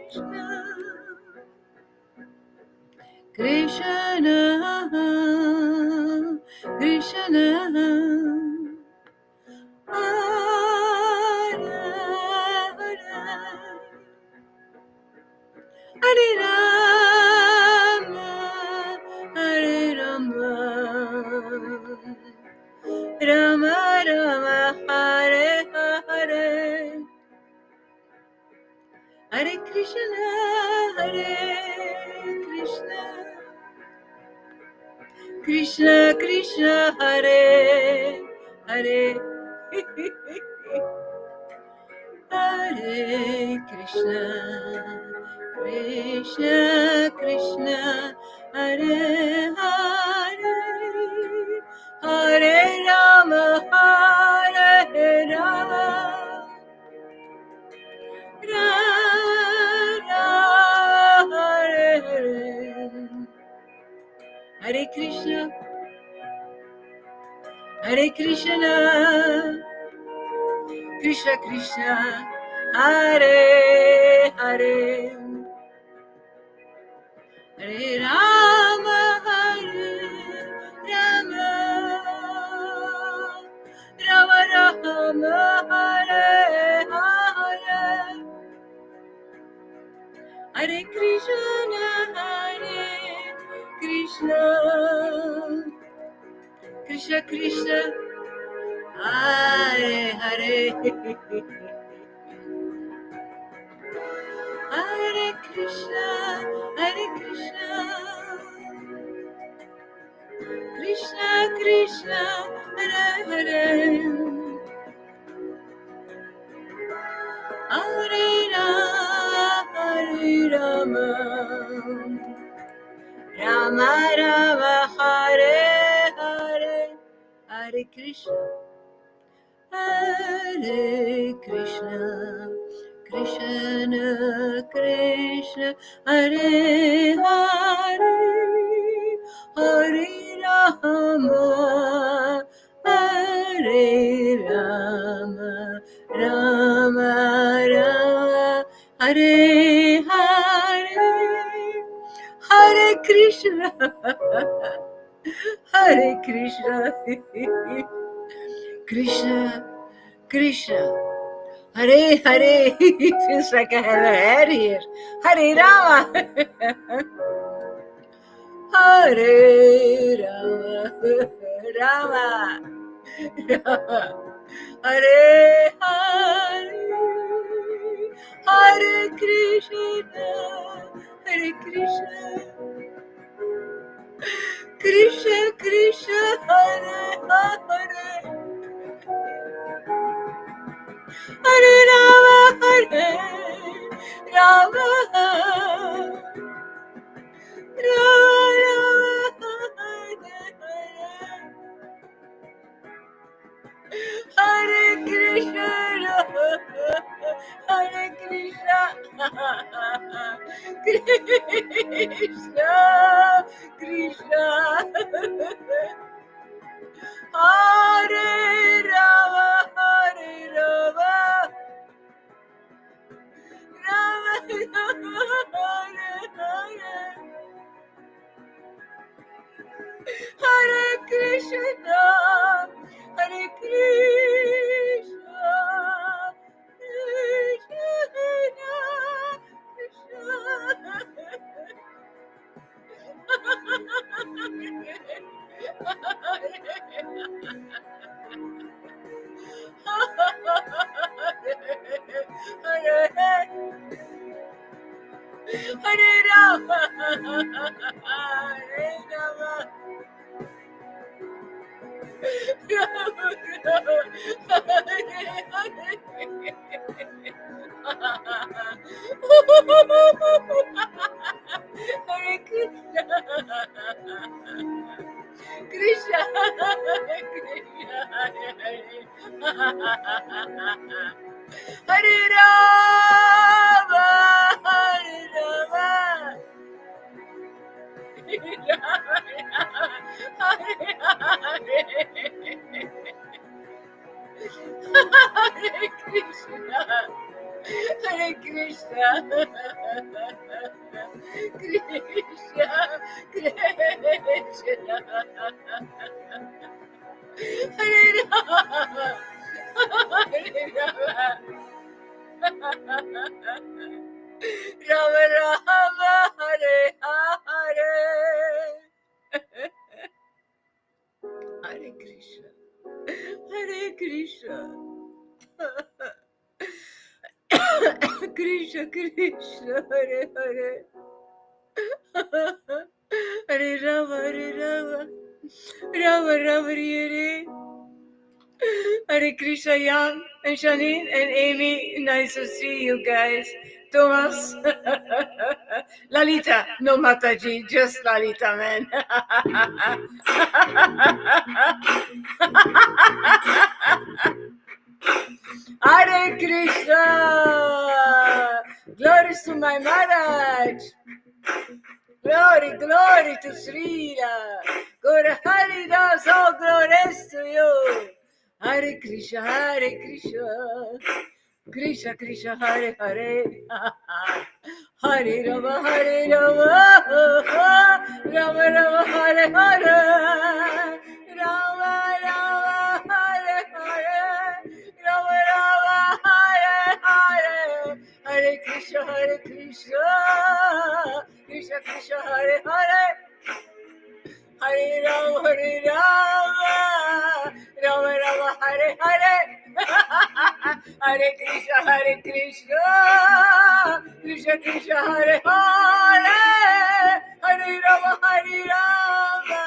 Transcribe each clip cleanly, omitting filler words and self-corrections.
Krishna, Krishna, Hare Hare Rama, Hare Rama, Rama Rama, Hare Hare, Hare Krishna, Hare Krishna, Krishna Krishna, Hare Hare, Hare Krishna, Krishna Krishna, Hare Hare, Hare Rama, Hare Rama, Rama Hare Hare, Hare Krishna, Hare Krishna, Krishna Krishna, Hare Hare, Hare Rama, Hare Rama, Rama Rama, Hare Hare, Hare Krishna, Hare Krishna, Krishna Krishna, Hare Hare, Hare Krishna, Hare Krishna, Krishna Krishna, Hare Hare, Hare Rama, Hare Rama, Rama Rama, Hare Hare, Hare Krishna, Hare Krishna, Krishna Krishna, Hare Hare, Hare Rama, Hare Rama, Rama Rama, Hare Hare, Hare Krishna, Hare Krishna, Krishna Krishna, Hare Hare. It feels like I have a head here. Hare Rama, Hare Rama, Rama Rama, Hare Hare, Hare Krishna, Hare Krishna, Krishna Krishna, Hare Hare, Hare Rama, Hare Rama, Rama Hare Hare, Hare Krishna, Hare Krishna, Krishna Krishna, Hare Rama, Hare Rama, Rama Rama, Hare Hare, Hare Krishna, Hare Krishna, Hare Rama, Hare Rama, Hare Krishna, Krishna, Krishna, Hare Rama, Hare Rama, Hare Krishna, Hare Krishna, Krishna, Hare Rama, Hare Rama, Rama Rama, Hare Hare, Hare Krishna, Hare Krishna, Krishna Krishna, Hare Hare, Hare Rama, Hare Rama, Rama Rama, Hare. Hare Krishna, Jan and Janine and Amy. Nice to see you guys. Thomas, Lalita, no Mataji, just Lalita, man. Hare Krishna, glory to my Maharaj. Glory, glory to Srila. Gora Hari Das, all glories to you. Hare Krishna, Hare Krishna. Krishna, Krishna, Hare Hare. Hare Rama, Hare Rama. Rama Rama, Hare Hare. Rama Rama, Hare Hare. Rama Rama, Hare Hare. Hare Krishna, Hare Krishna. Krishna, Krishna, Hare Hare. Hare Rama, Hare Rama. Rama Rama, Hare Hare. Hare Krishna, Hare Krishna. Krishna, Krishna, Hare Hare. Hare Rama, Hare Rama.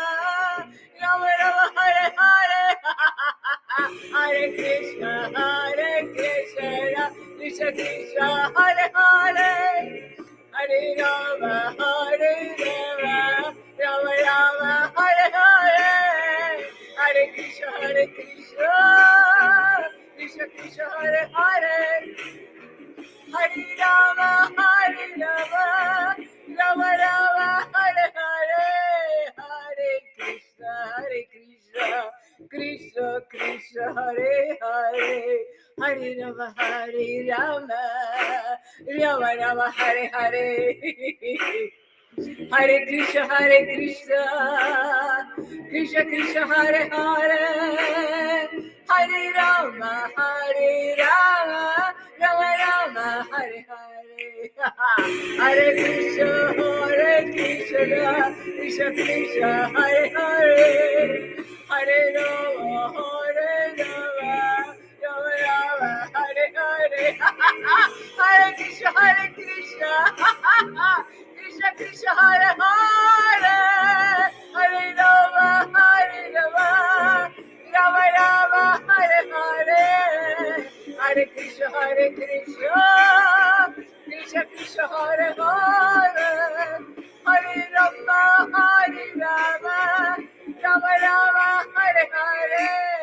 Rama Rama, Hare Hare. Hare Krishna, Hare Krishna. Krishna, Krishna, Hare Hare. Hare Rama, Hare Rama, Rama Rama, Hare Hare, Hare Krishna, Krishna Krishna, Hare Hare, Hare Rama, Rama Rama, Hare Hare, Hare Krishna, Krishna Krishna, Hare Hare, Hare Rama, Rama Rama, Hare Hare. Hare Krishna, Krishna Krishna, Hare Hare, Hare Rama, Rama Rama, Hare Hare, Hare Krishna, Krishna Krishna, Hare Hare, Hare Rama, Rama Rama, Hare Hare, Hare Krishna, Krishna Krishna, Hare Hare, Hare Rama, Rama Rama, Hare Hare, Hare Krishna, Krishna Krishna, Hare Hare, Hare Rama, Rama Rama, Hare Hare, Hare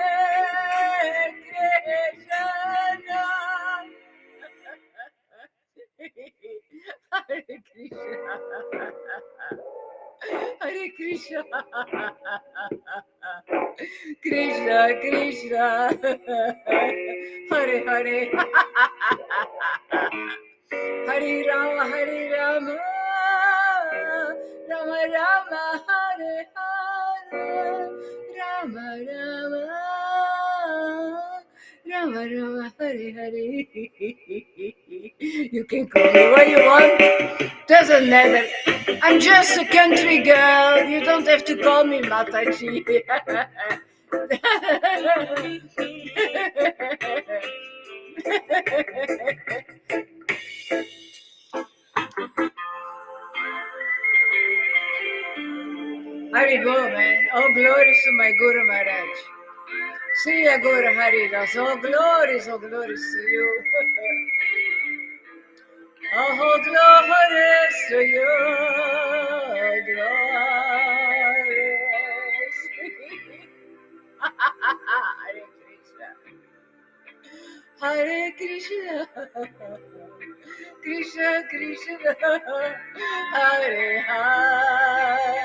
Krishna, Hare Krishna, Hare Krishna, Hare Krishna, Krishna Krishna, Hare Hare, Hare Rama, Rama Rama, Hare Hare, Rama Rama, Rama Rama, Hare Hare. You can call me what you want, doesn't matter. I'm just a country girl. You don't have to call me Mataji. Haribo, man. All glories to my Guru Maharaj. Sri Guru Haridas. All glories to you. All glories to you. Glories. Hare Krishna. Krishna Krishna, Hare Hare,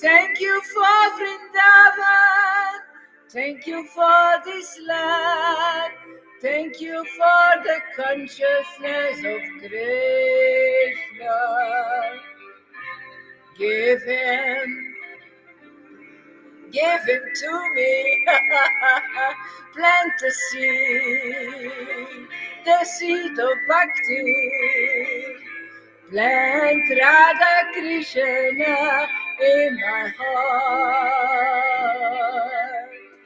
Thank you for Vrindavan. Thank you for this land. Thank you for the consciousness of Krishna. Give him to me. Plant the seed of bhakti. Plant Radha Krishna in my heart.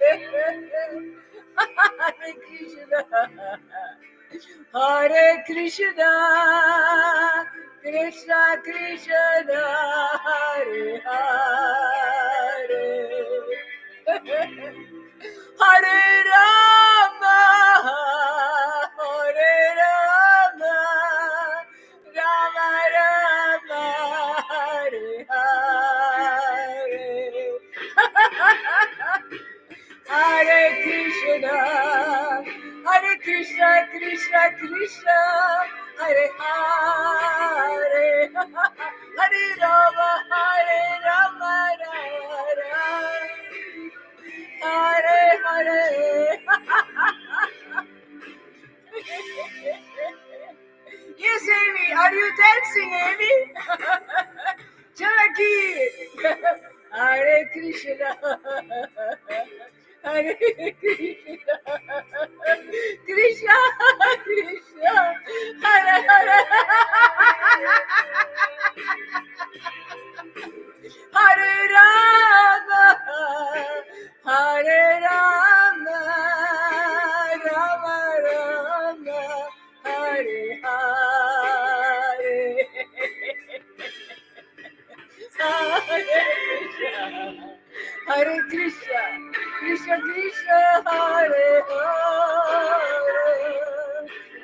Hare Krishna, Hare Krishna, Krishna Krishna, Hare Hare. Hare Rama, Hare Rama, Rama Rama, Hare Hare. Hare Krishna, Hare Krishna, Krishna Krishna, Hare Hare. Hare Rama, Rama Rama. Hare Hare. Yes, Amy. Are you dancing, Amy? Chalaki. Hare Krishna. Hare Krishna. Krishna Krishna. Hare Hare. Hare Rama, Hare Rama, Rama Rama, Hare Hare. Hare Krishna, Krishna Krishna, Hare Hare.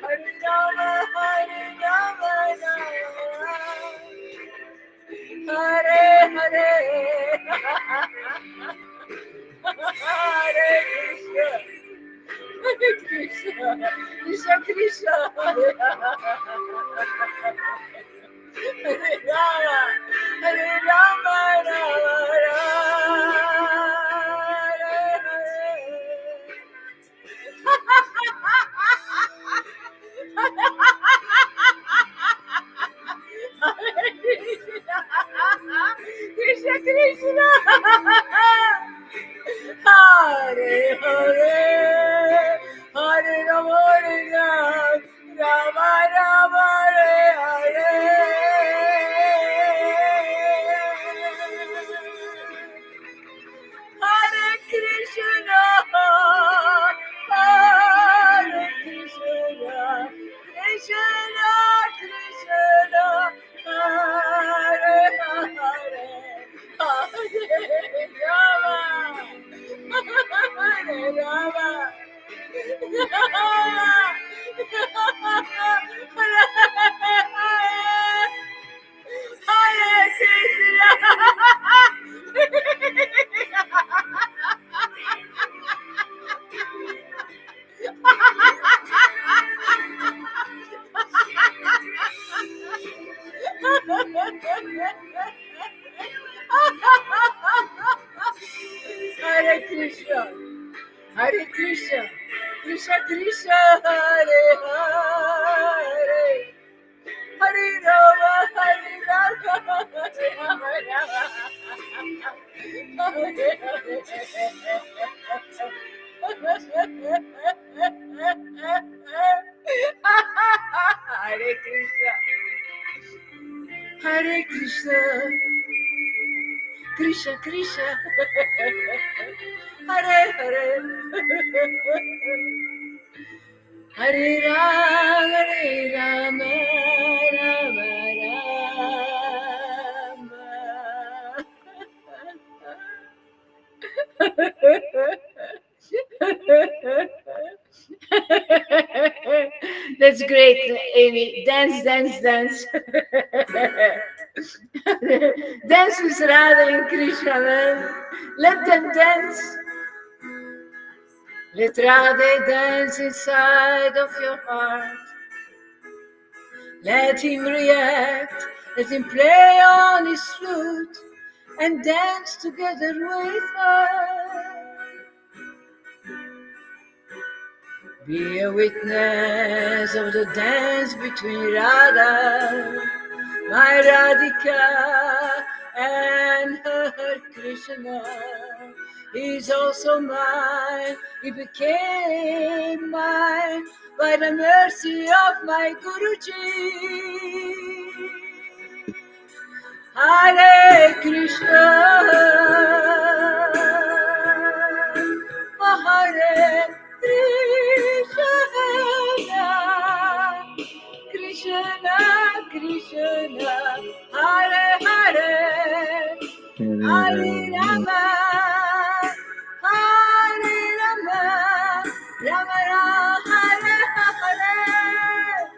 Hare Rama, Rama. Hare Hare. Hare Krishna. Hare Krishna. Krishna Krishna. Hare Rama. Hare Rama. Rama Krishna Krishna. Hare Hare. Hare Rama, Rama Rama, Hare Hare. Hare Krishna, Hare Krishna, Krishna Krishna, Hare Hare, Hare Rama, Hare Rama, Hare Hare Krishna, Hare Krishna, Krishna Krishna, Hare Hare, Hare Rama, Hare Rama, Hare Hare Krishna, Hare Krishna, Krishna Krishna, Hare Hare, Hare Rama, Rama That's great, Amy. Dance, dance, dance. Dance with Radha and Krishna, man. Let them dance. Let Radha dance inside of your heart. Let him react. Let him play on his flute and dance together with her. Be a witness of the dance between Radha, my Radhika, and her Krishna. He's also mine, he became mine by the mercy of my Guruji. Hare Krishna, Hare Krishna, Krishna Krishna, Hare Hare, Hare Rama, Hare Rama, Rama Rama, Hare Hare.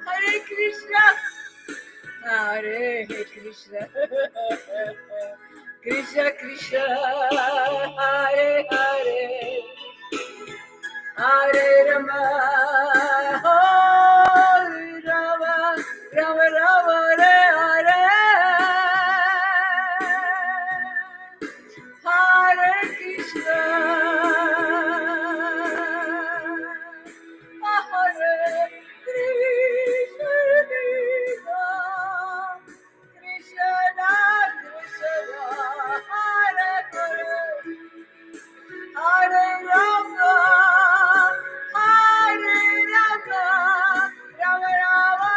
Hare Krishna, Hare Krishna, Krishna Krishna, Hare Hare, Hare Rama, Hare Rama, Rama Rama, Hare Hare, Hare Krishna, Hare Krishna, Krishna Krishna, Hare Hare, Hare Rama, Hare Rama, Rama Rama,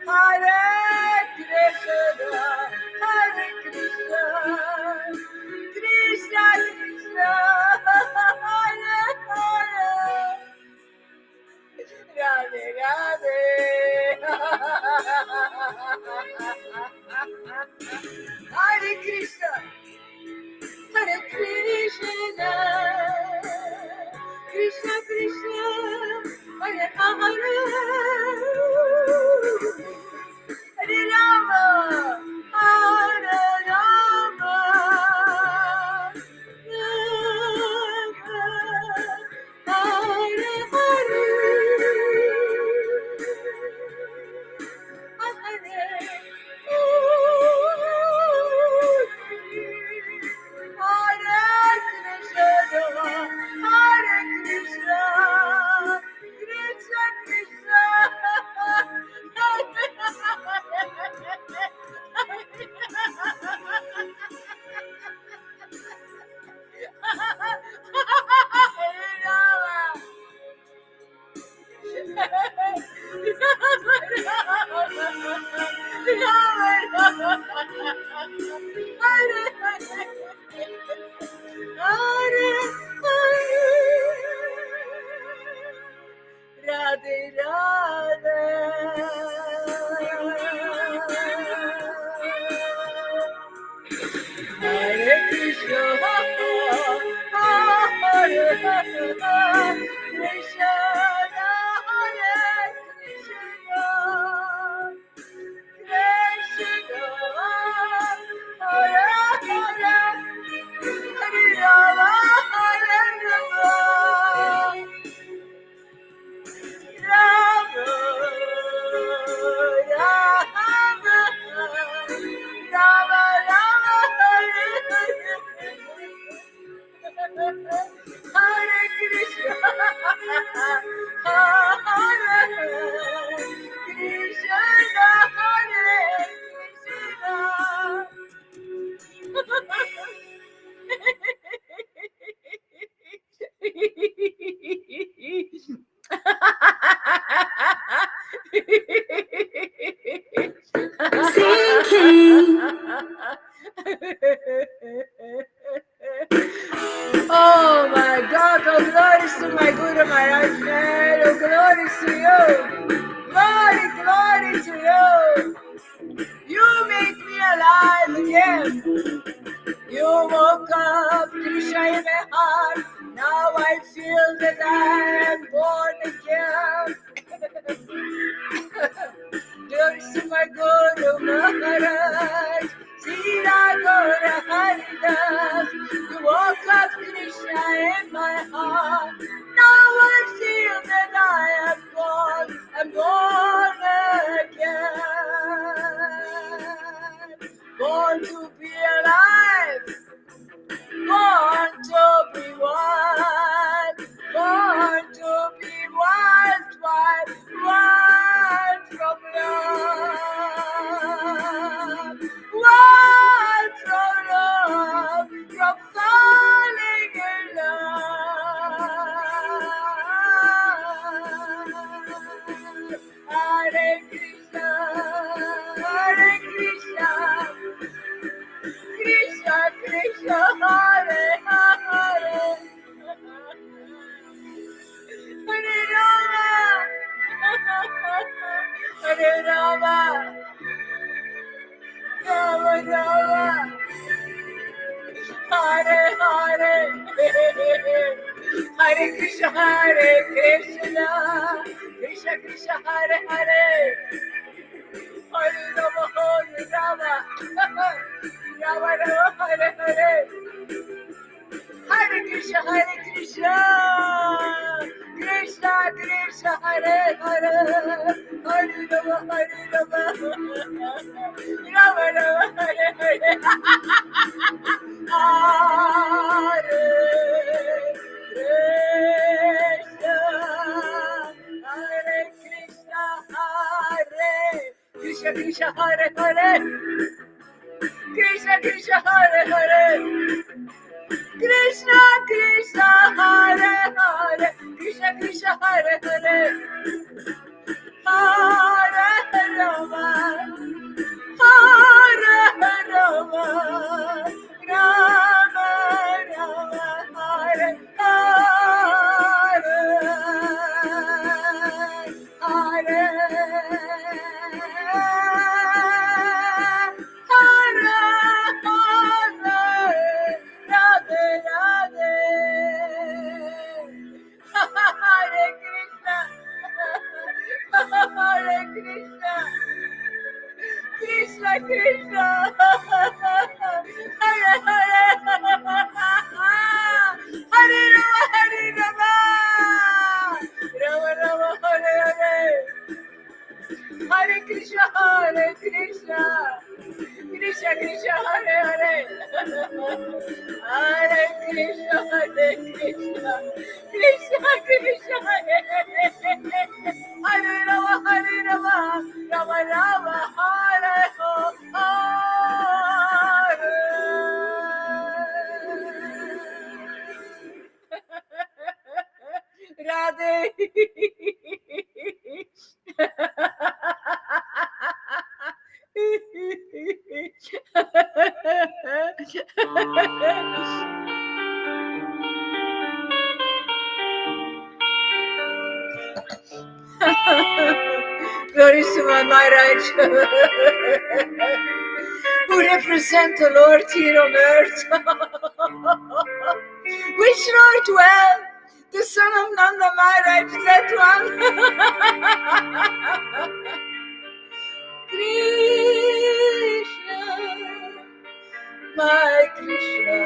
Hare Krishna, Hare Krishna, Krishna Krishna, Hare Hare, Radhe Radhe, Hare Krishna, Hare Krishna, Krishna Krishna, Hare Hare, Hare Rama, Hare Rama, Hare Hare, Radhe Radhe. Hare Krishna, Hare Krishna, Krishna Hare Krishna, Krishna Hare Hare, Hare Rama, Hare Rama, Rama Rama, Rama Rama, Hare Krishna, Hare Krishna, Hare Oh my God, oh glories to my Guru Maharaj, man. Oh glories to you. Glory, glory to you. You make me alive again. You woke up Krishna in my heart. Now I feel that I am born again. Glories to my Guru Maharaj. Sira Gora Haridas. You woke up Krishna in my heart. Now I feel that I am born again. Born to be alive. Born to be wild, born to be wild, wild, wild from love, wild from love, from falling in love. Hare Krishna, Hare Krishna. Krishna, Krishna, Hare Hare, Hare Rama, Hare Rama, Rama Rama, Hare Hare, Hare Krishna, Hare Krishna, Krishna Krishna, Hare Hare, Hare Rama, Hare Rama, Rama Rama, Hare Hare. Hare Krishna, Krishna Krishna, Hare Hare, Hare Rama, Rama Rama, Hare Hare, Hare Krishna, Hare Krishna, Krishna Hare Hare, Krishna Krishna, Hare Hare. Krishna Krishna, Hare Hare, Krishna Krishna, Hare Hare, Hare Rama, Hare Rama, Rama Rama, Hare Hare, Hare Hare Krishna, Krishna Krishna, Hare Hare, Hare Rama, Rama Rama, Hare Hare, Hare Krishna, Krishna Krishna, Hare Hare, Hare Krishna, Krishna Krishna, Hare Hare, Hare Rama, Rama Rama, Hare Hare. Radhe. Glory to my Maharaj, who represent the Lord here on earth. Which Lord? Well, the son of Nanda Maharaj, that one. Krishna, my Krishna,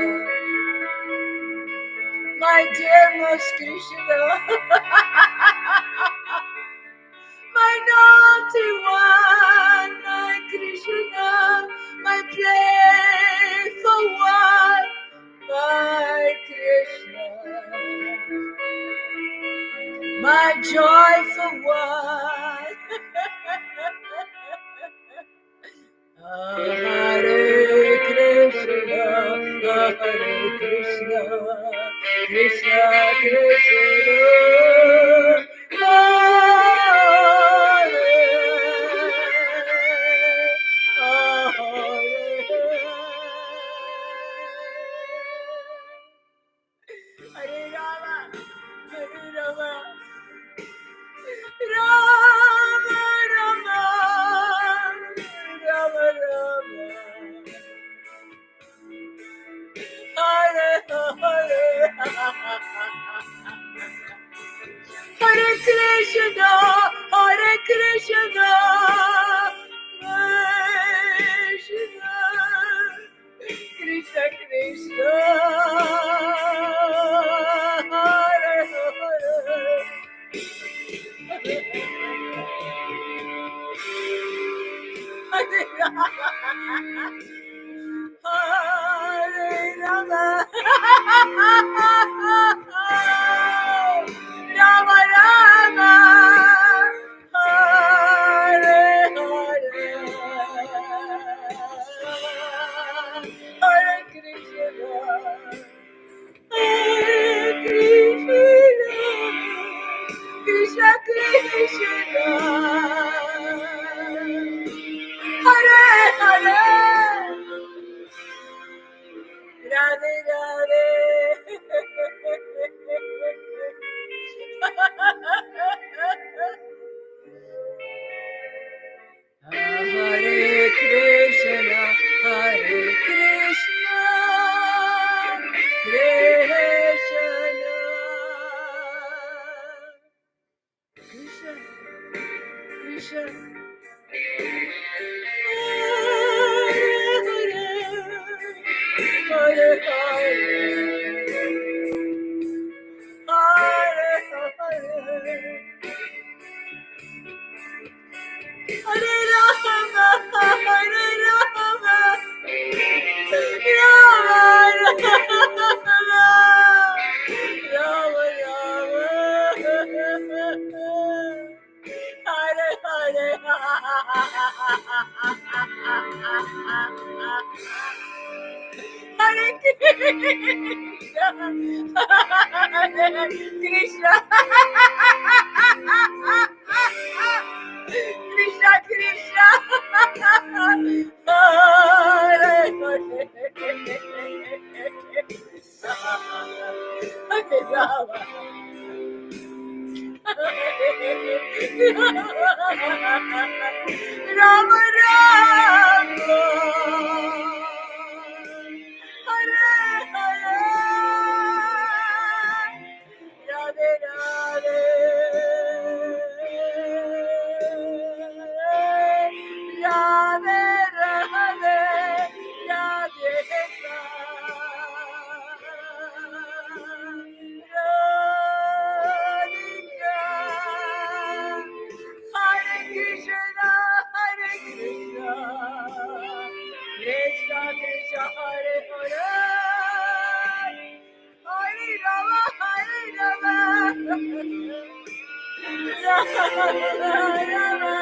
my dear most Krishna, my naughty one, my Krishna, my playful one, my Krishna, my joyful one. Hare Krishna, Krishna Krishna, Hare Rama, Hare Rama, Rama Rama, Rama Rama, Hare Hare, Hare Krishna, Hare Krishna, Krishna Krishna, Krishna. Hare Krishna. Krishna Krishna. Hare Hare Rama. Rama Rama. Hare Hare. Radhe Radhe. Radhe Radhe. Radhe Radhika. Hare Krishna, Hare Krishna, Krishna Krishna, Hare Hare, Hare Rama, Hare Rama, Rama Rama,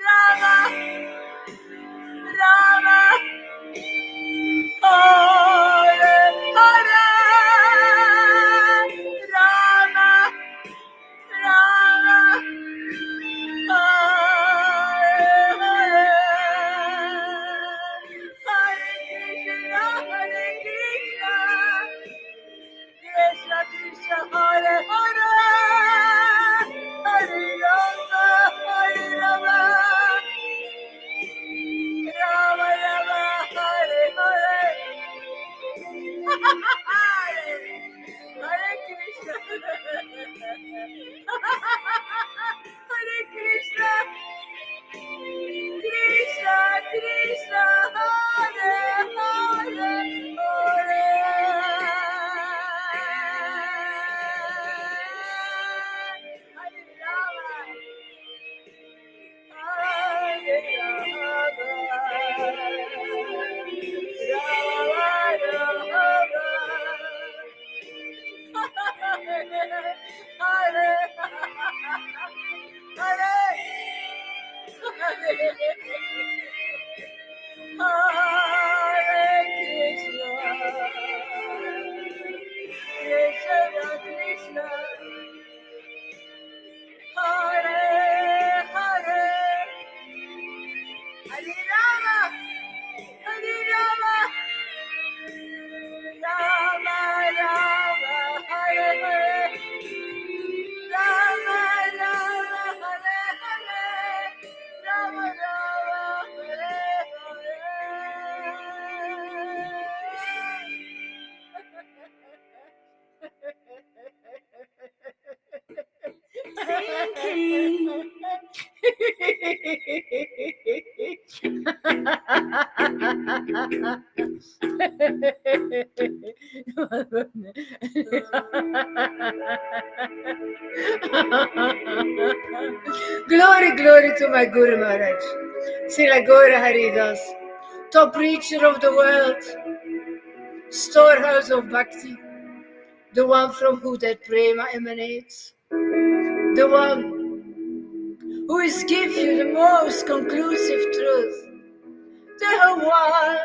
Rama Rama, Hare Hare, Rama Rama, Hare Hare, Hare Krishna, Krishna Krishna, Hare Hare, Hare Rama, Hare Rama, Rama Rama, Hare Hare, Hare Krishna, Hare Krishna, Krishna Krishna, Hare Hare, Hare Rama, Hare Krishna, Hare Hare, Hare Rama, Hare Rama, Rama Rama, Hare Hare, Rama Rama, Hare Hare, Rama Rama, Hare Glory, glory to my Guru Maharaj, Srila Gaura Haridas, top preacher of the world, storehouse of bhakti, the one from who that prema emanates, the one who is give you the most conclusive truth, the one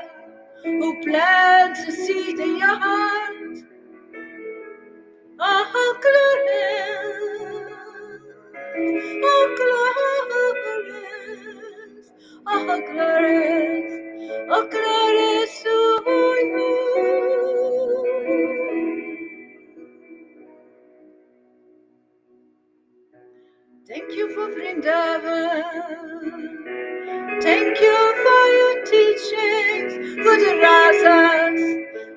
who plants a seed in your heart. Oh, glorious, oh, glorious, oh, glorious, oh, glorious to you. Thank you for Vrindavan. Thank you for your teachings, for the rasas,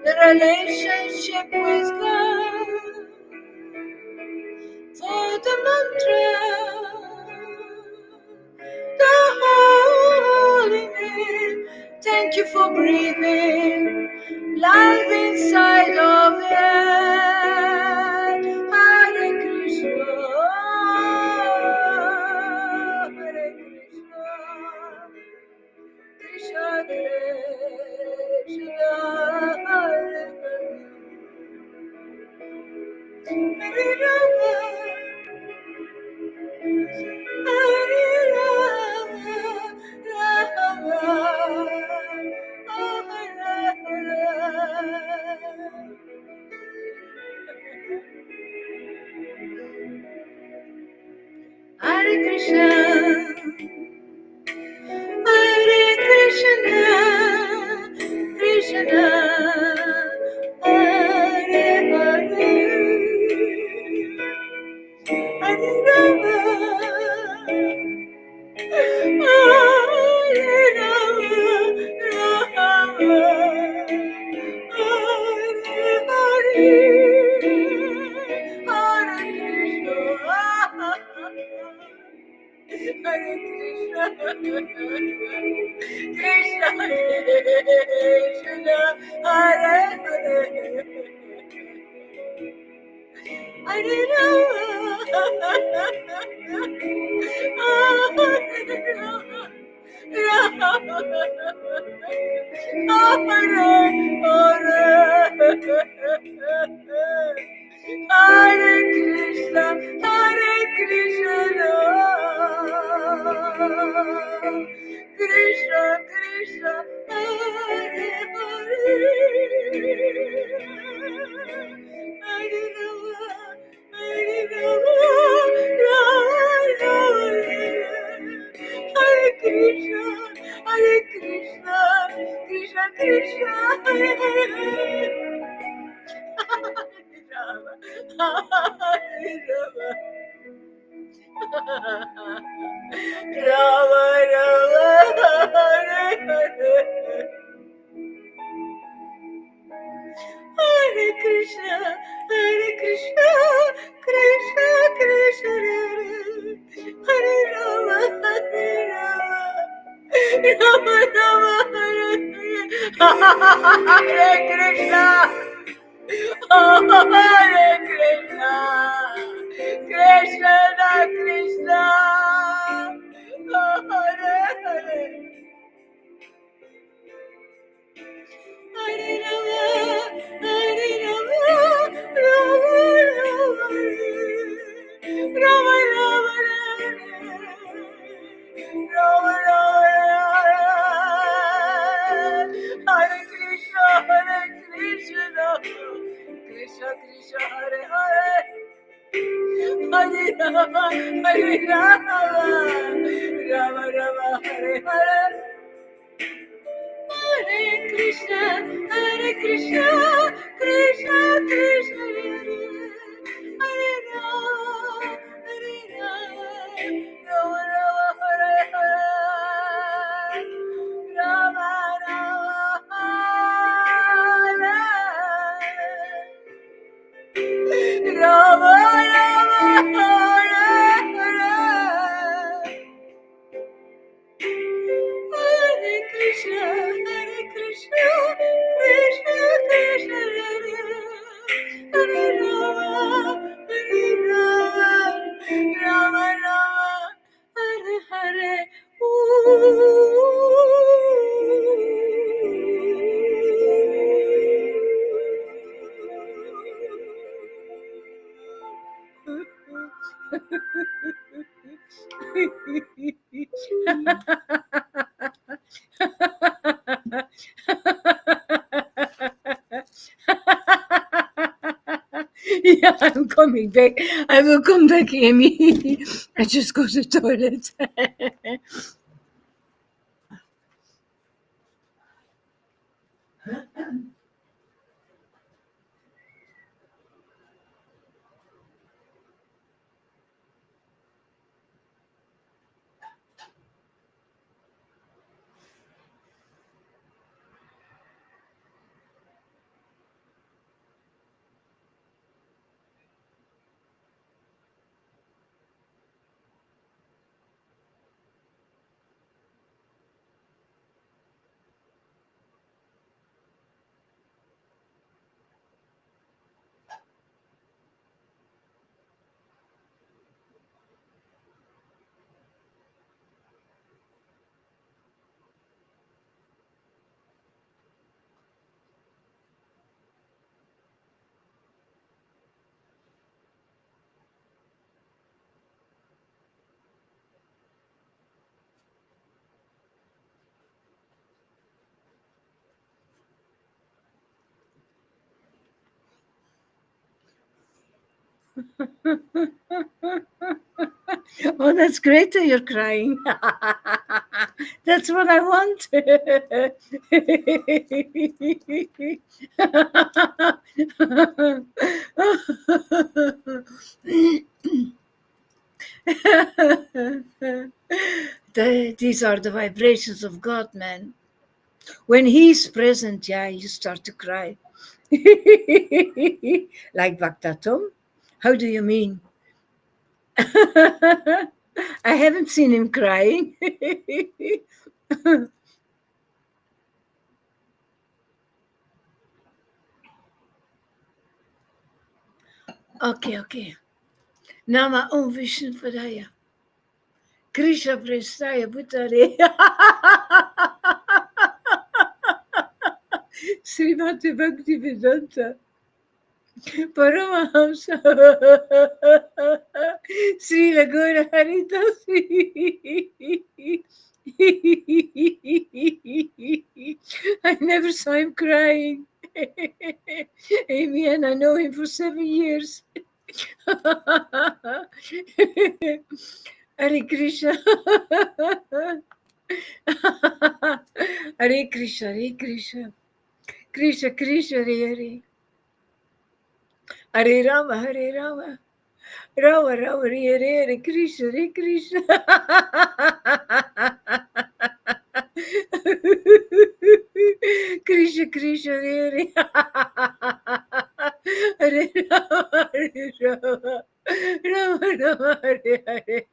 the relationship with God, for the mantra, Thank you for breathing life inside of it. Hare Krishna, Hare Krishna, Krishna Krishna, Hare Hare, Hare Rama, Hare Krishna, Hare Krishna, Krishna, Hare Hare, Hare Rama, Hare Rama, Rama, Hare Hare, Hare Krishna, Hare Krishna, Krishna Krishna, Hare Hare, Hare Rama, Hare Krishna, Hare Krishna, Krishna Krishna, Hare Hare, Hare Rama, Hare Rama, Rama Rama, Hare Krishna, Hare Krishna, Krishna Krishna, Hare Hare, Rama, Hare Rama, Rama Rama, Hare Hare, Hare Krishna, Hare Krishna, Krishna Krishna, Hare Rama, Hare Rama, Rama Rama, Hare Hare, Hare Krishna, Hare Krishna, Krishna Krishna, Hare Hare, Hare Rama, Hare Rama, Rama Rama, Rama Rama, Hare Krishna, Hare Krishna, Krishna Krishna, Hare Hare, Hare Rama, Hare Rama, Rama Rama, Hare Hare, Hare Krishna, Hare Krishna, Krishna Krishna, Hare Rama, Hare Rama, Rama Rama, Hare Hare, Rama Rama, Hare Rama Rama, Hare Hare, Hare Krishna, Hare Krishna, Krishna Krishna, Hare Rama, Hare Rama, Rama Rama, Hare Hare. Yeah, I'm coming back. I will come back, Amy. I just go to the toilet. Oh, that's great that you're crying. That's what I want. These are the vibrations of God, man. When He's present, yeah, you start to cry. Like Baktatum? How do you mean? I haven't seen him crying. Okay. Nama Om Vishnu Padaya. Krishna Prestaya Bhutare. Srimati Bhakti Vedanta. Paramahamsa. Sri Laguna Haridas. I never saw him crying. Amy, and I know him for 7 years. Hare Krishna. Hare Krishna, Hare Krishna. Krishna, Krishna, Hare Hare. Hare Rama, Hare Rama. Rama, Rama, Hare Hare, Hare Krishna, Hare Krishna. Krishna, Krishna, Hare Hare. Hare Rama, Hare Rama. Rama, Rama, Hare Hare.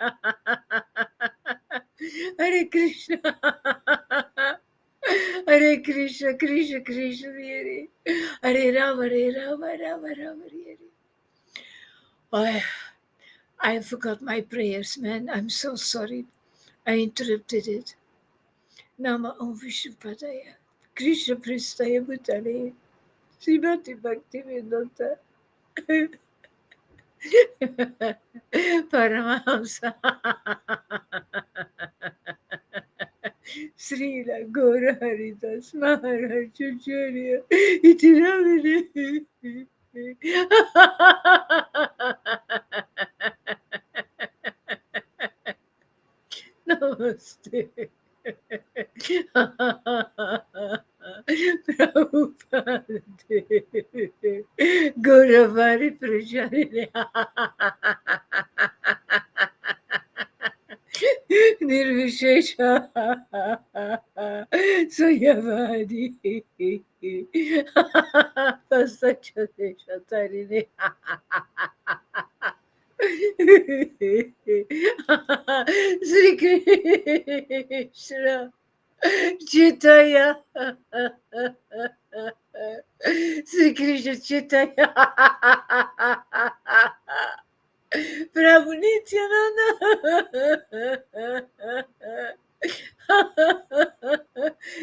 Hare Krishna. Hare Krishna, Krishna, Krishna, Hare Hare. Hare Rama, Hare Rama, Rama, Rama, Hare Hare. I forgot my prayers, man. I'm so sorry. I interrupted it. Nama Om Vishnu Padaya. Krishna Pristaya Bhutale. Srimati Bhakti Vedanta. Paramahamsa. Srila Gora Haridas Maharaj Acharya. Itiramani. Namaste. Prabhupada. Gauravari Prajari. Nirvishesha. Suyavadi. Pasachadesha Tarini. Sri Krishna Chaitanya. Sri Krishna Chaitanya. Prabhu Nityananda.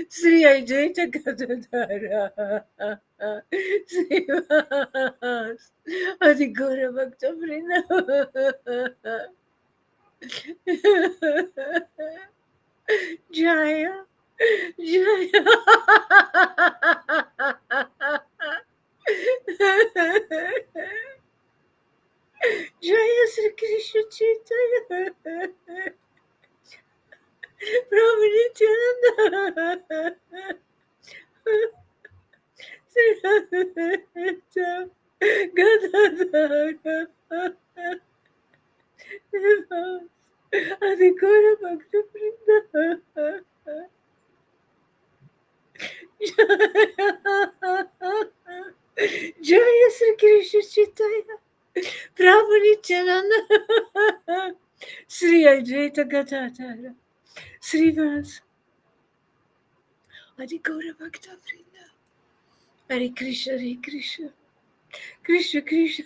Sri Advaita Gadadhara. Srivas. Adi Gaura Bhakta Vrinda. Jaya. Jaya. Jaya Sri Krishna Chaitanya. Prabhu Nityananda. Sri Advaita Gadadhara. Adi Gaura Bhakta Vrinda. Jaya Sri Krishna Chaitanya. Prabhu Nityananda. Sri Advaita Gadadhara. Srivas. Adi Gaura Bhakta Vrinda. Hare Krishna, Hare Krishna. Krishna Krishna.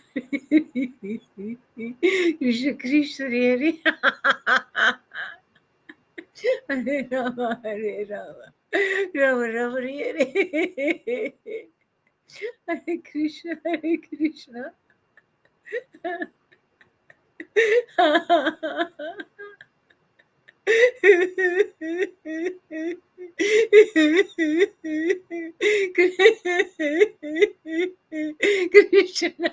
Krishna Krishna, Hare Hare. Hare Rama, Hare Rama. Rama Rama, Hare Hare. Hare Krishna, Hare Krishna. Krishna.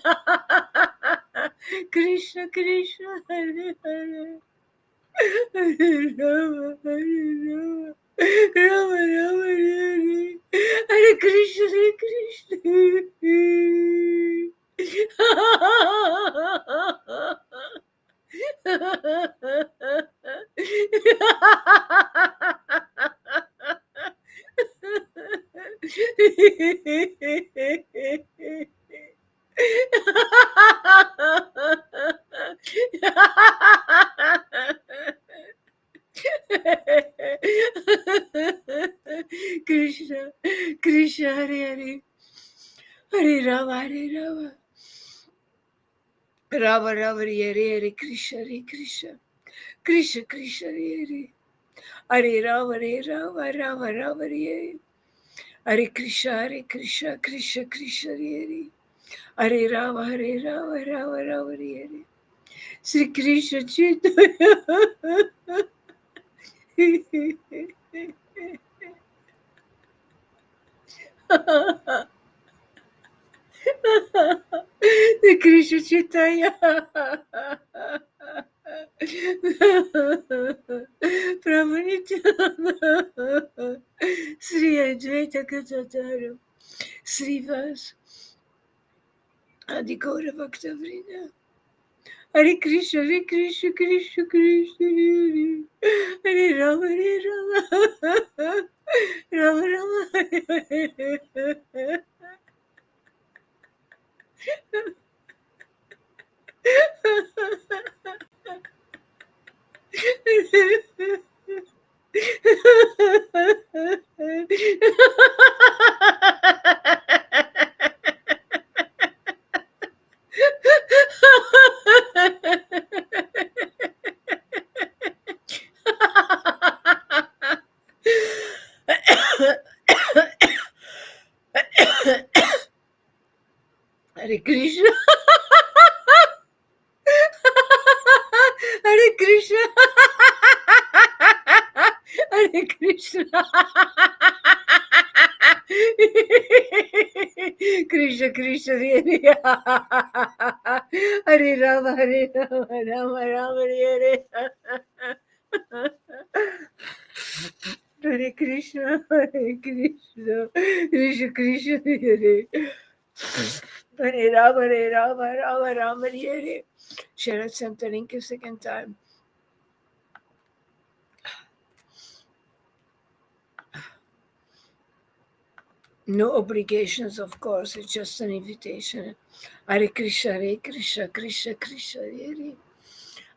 Krishna Krishna, Hare Hare, Hare Rama, Hare Rama, Rama Rama, Hare Hare, Hare Krishna, Hare Krishna, Krishna, Hare Hare, Hare Rama, Hare Rama, Rama Rama, Hare Hare, Krishna, Hare Krishna, Krishna Krishna, Hare Hare, Hare Rama, Rama Rama, Hare Hare, Hare Krishna, Krishna Krishna, Hare Hare, Hare Rama, Rama Rama, Hare Hare, Sri Krishna Chaitanya. The Krishna Chaitanya. Prabhu Nityananda. Sri Advaita Gadadhara. Srivas. Adi Gaura Bhakta Vrinda. Hare Krishna, Krishna Krishna, Hare Hare. Hare Rama, Rama. Rama Rama, Hare Hare. Hare Krishna. Hare Krishna. Hare Krishna. Krishna Krishna, Hare Hare Rama, Rama Rama, Hare Hare. Hare Krishna, Krishna Krishna, Hare Hare Rama, Rama Rama, Hare. Share it, sent the link a second time. No obligations, of course. It's just an invitation. Hare Krishna, Krishna Krishna, Hare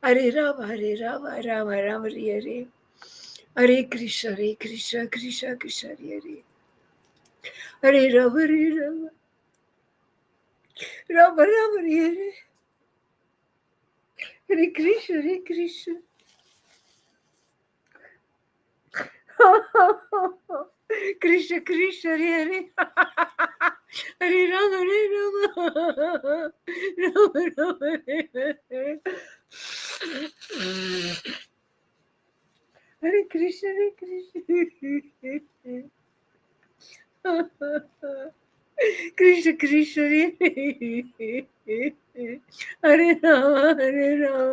Hare Rama, Rama Rama, Hare Hare Krishna, Krishna Krishna, Hare Hare Rama, Rama Rama, Hare Hare Krishna, Krishna. Krishna Krishna, Hare Hare Rama, Rama Rama, Hare Hare Krishna, Krishna. Krishna Krishna, Hare Rama, Rama Rama,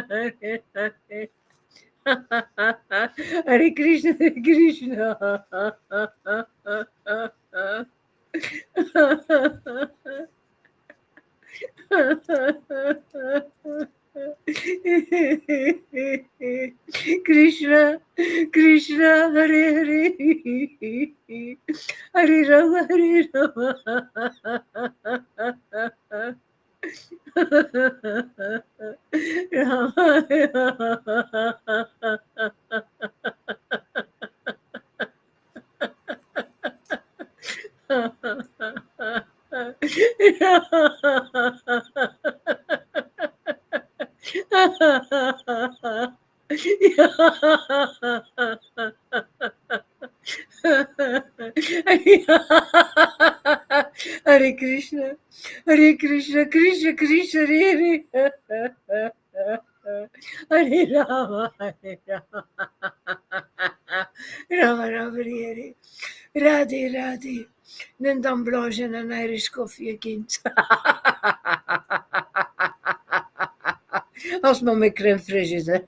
Hare Hare Krishna, Krishna. Krishna, Krishna, Hare Hare, Hare Rama, Hare Krishna, Krishna Krishna, Hare Hare Rama, Rama Rama, Hare Radhe Radhe. Een dan blanche en een Irish koffie, kind. Als maar met crème fraîche is, hè.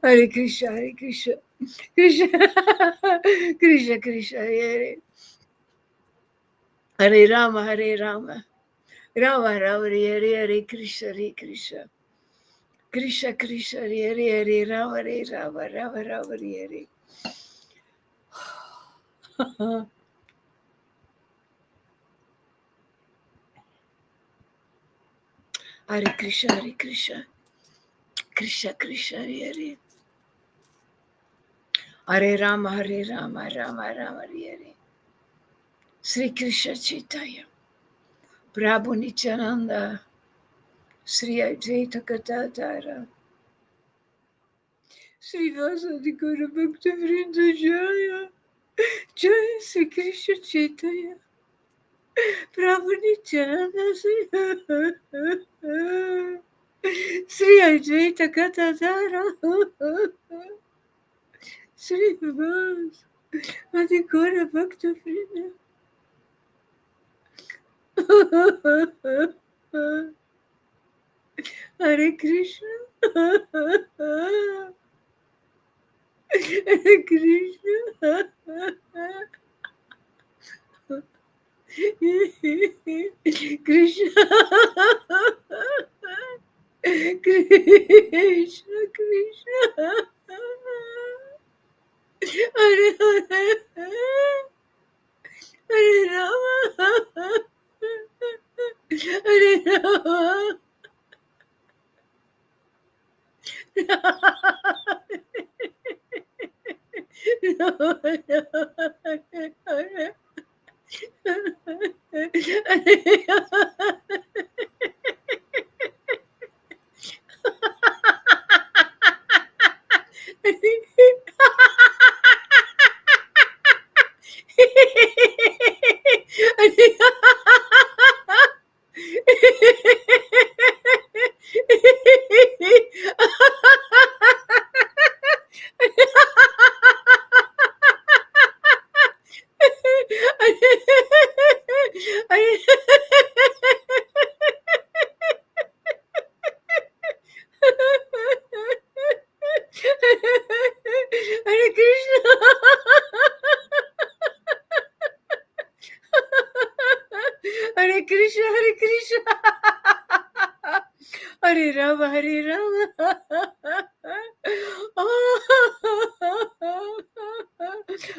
Hare Krishna, Hare Krishna. Krishna, Krishna, Krishna, Hare Hare Rama, Hare Rama. Rama, Rama, Hare Hare Krishna, Hare Krishna. Krishna, Krishna, Hare Hare, Rama, Hare Rama, Rama, Rama, Hare Hare. Hare Krishna, Hare Krishna. Krishna, Krishna, Hare Hare. Hare Rama, Hare Rama, Rama, Rama, Hare Hare. Sri Krishna Chaitanya. Prabhu Nityananda. Sri Advaita Gadadhara. Sri Vasadi Guru Bhakta Vrinda Jaya. Jaya Sri Krishna Chaitanya. Prabhu Nityananda. Sri Advaita Gadadhara. Sri Vasadi Guru Bhakta Vrinda. Hare Krishna. Hare Krishna. Krishna. Krishna, Krishna. Hare Hare. Hare Rama. Hare Rama. Hare Krishna. Hare Krishna, Hare Krishna. Hare Rama, Hare Rama.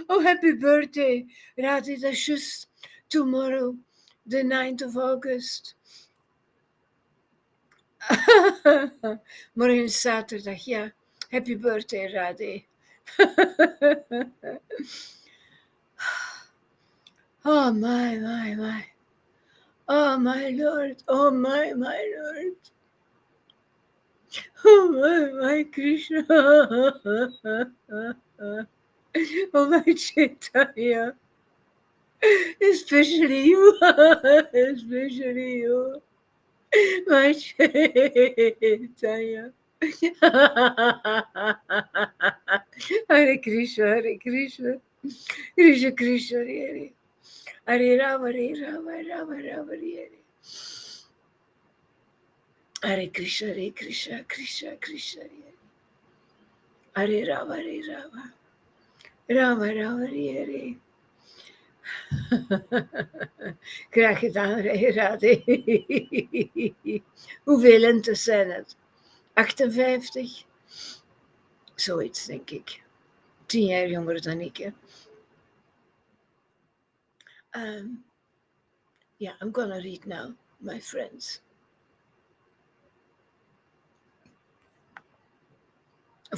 Oh, happy birthday, Radhi. That's just tomorrow, the 9th of August. Morgen is zaterdag, ja. Happy birthday, Radhi. Oh, my. Oh, my Lord. Oh, my Lord. Oh, my Krishna. Oh, my Chaitanya. Especially you. Especially you. My Chaitanya. Hare Krishna, Hare Krishna. Krishna, Krishna, Hare Hare Rama, Rama, Rama, Hare Hare Krishna, Hare Krishna, Krishna, Krishna, Hare Rama, Rama, Rama, Hare. Graag gedaan, Radhe. Hoeveel lentes zijn het? 58? Zoiets, denk ik. 10 jaar jonger dan ik, hè. Yeah, I'm gonna read now, my friends.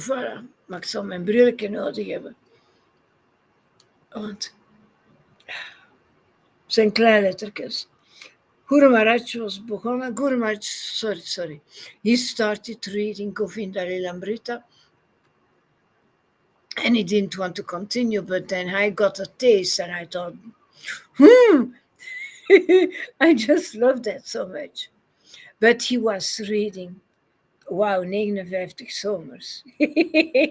Voilà, maar ik zal mijn brilletje nodig hebben. Want het zijn kleine lettertjes. Guru Maharaj was begonnen. Guru Maharaj, sorry. He started reading Govinda Lilamrita. And he didn't want to continue, but then I got a taste and I thought, I just love that so much. But he was reading Wauw, 59 zomers.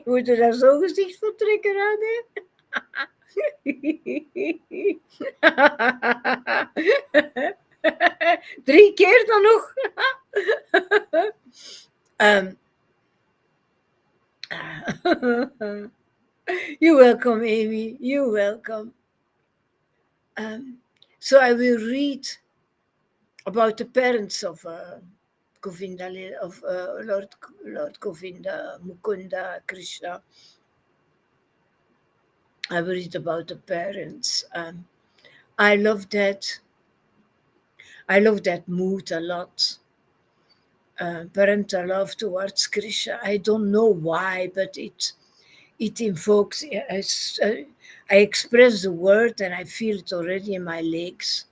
Moet je daar zo'n gezicht voor trekken aan, hè? 3 keer dan nog. um, You're welcome, Amy. You're welcome. So I will read about the parents of Govinda, of Lord Govinda, Mukunda, Krishna. I will read about the parents. I love that. I love that mood a lot. Parental love towards Krishna. I don't know why, but it invokes. I express the word and I feel it already in my legs.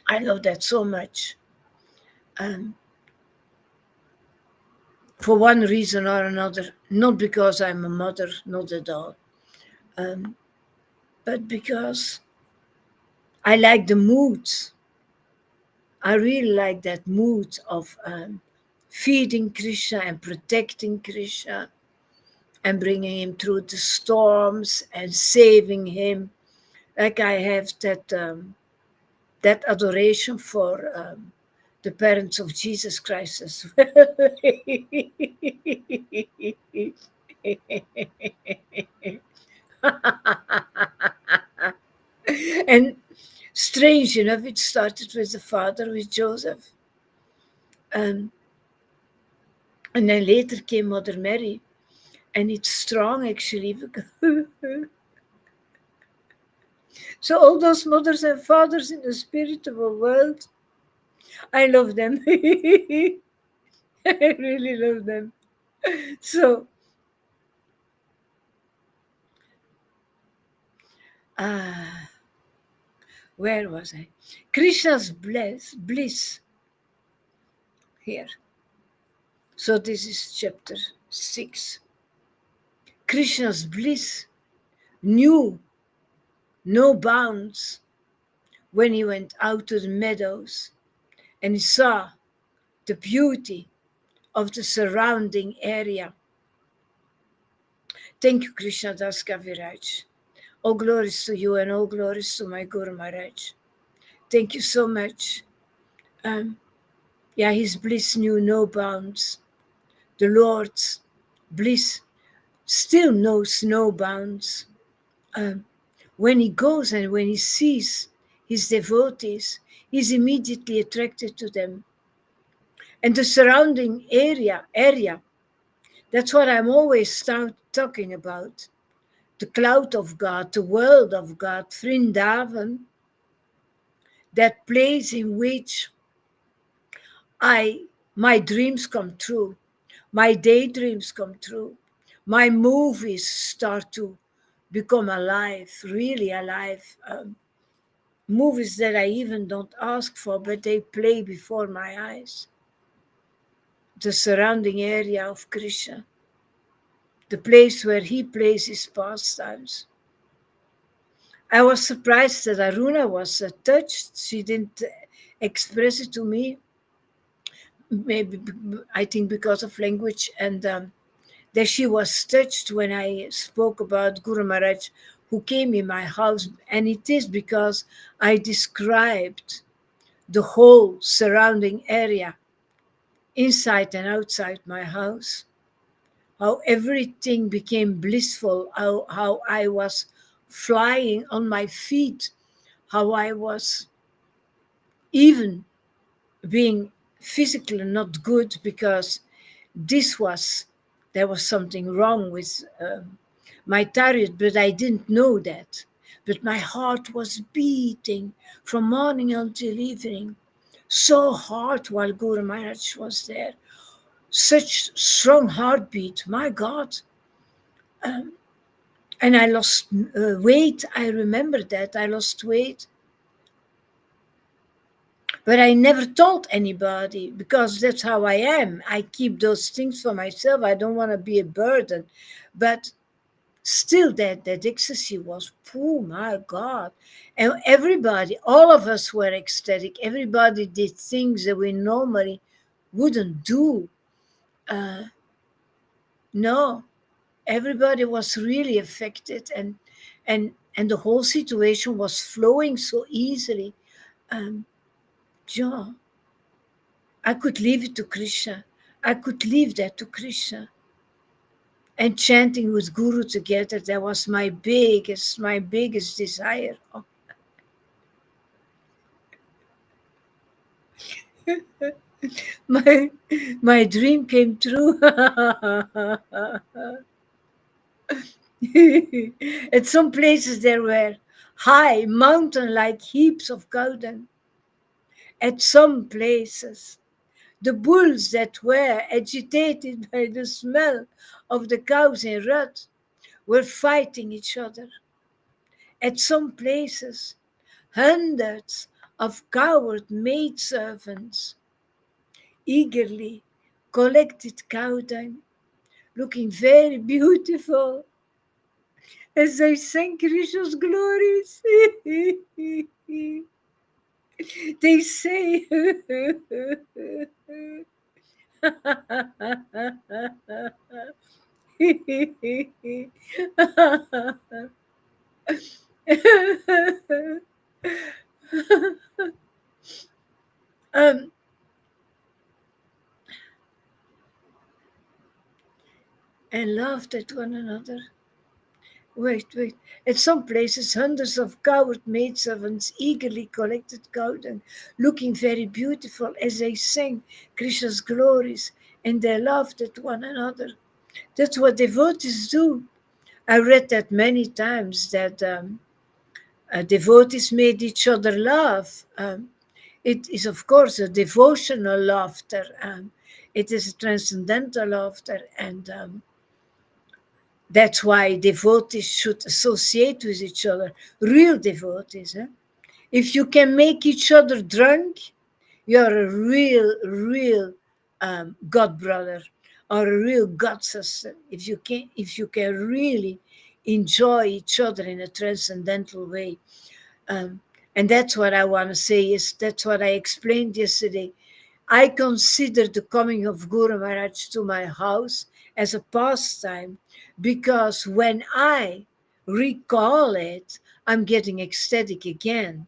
I love that so much. For one reason or another, not because I'm a mother, not at all, but because I like the mood. I really like that mood of feeding Krishna and protecting Krishna and bringing him through the storms and saving him. Like I have that adoration for the parents of Jesus Christ as well. And strange enough, it started with the father, with Joseph. And then later came Mother Mary. And it's strong actually. So all those mothers and fathers in the spiritual world, I love them. I really love them. So, where was I? Krishna's bliss here. So this is chapter 6. Krishna's bliss knew no bounds when he went out to the meadows and he saw the beauty of the surrounding area. Thank you, Krishna Das Kaviraj. All glories to you and all glories to my Guru Maharaj. Thank you so much. His bliss knew no bounds. The Lord's bliss still knows no bounds. When he goes and when he sees his devotees, he's immediately attracted to them. And the surrounding area, that's what I'm always talking about. The cloud of God, the world of God, Vrindavan, that place in which my dreams come true, my daydreams come true, my movies start to become alive, really alive. Movies that I even don't ask for, but they play before my eyes. The surrounding area of Krishna, the place where he plays his pastimes. I was surprised that Aruna was touched. She didn't express it to me, maybe I think because of language, and that she was touched when I spoke about Guru Maharaj who came in my house. And it is because I described the whole surrounding area, inside and outside my house, how everything became blissful, how I was flying on my feet, how I was even being physically not good because there was something wrong with my thyroid, but I didn't know that. But my heart was beating from morning until evening, so hard while Guru Maharaj was there. Such strong heartbeat, my God. And I lost weight. I remember that. I lost weight. But I never told anybody because that's how I am. I keep those things for myself. I don't want to be a burden. But still, that ecstasy was, oh my God. And everybody, all of us were ecstatic. Everybody did things that we normally wouldn't do. No, everybody was really affected, and the whole situation was flowing so easily. Um, yeah, I could leave it to Krishna. I could leave that to Krishna. And chanting with Guru together, that was my biggest desire. Oh, my my dream came true. At some places there were high mountain-like heaps of golden. At some places, the bulls that were agitated by the smell of the cows in rut were fighting each other. At some places, hundreds of coward maidservants eagerly collected cow dung, looking very beautiful as they sang Krishna's glories. They say, um, and laughed at one another. Wait. At some places, hundreds of coward maidservants eagerly collected golden, looking very beautiful as they sang Krishna's glories, and they laughed at one another. That's what devotees do. I read that many times, that devotees made each other laugh. It is, of course, a devotional laughter. It is a transcendental laughter, and that's why devotees should associate with each other, real devotees. If you can make each other drunk, you're a real God brother or a real God sister. If you can really enjoy each other in a transcendental way. Um, and that's what I want to say, is that's what I explained yesterday. I consider the coming of Guru Maharaj to my house as a pastime, because when I recall it, I'm getting ecstatic again.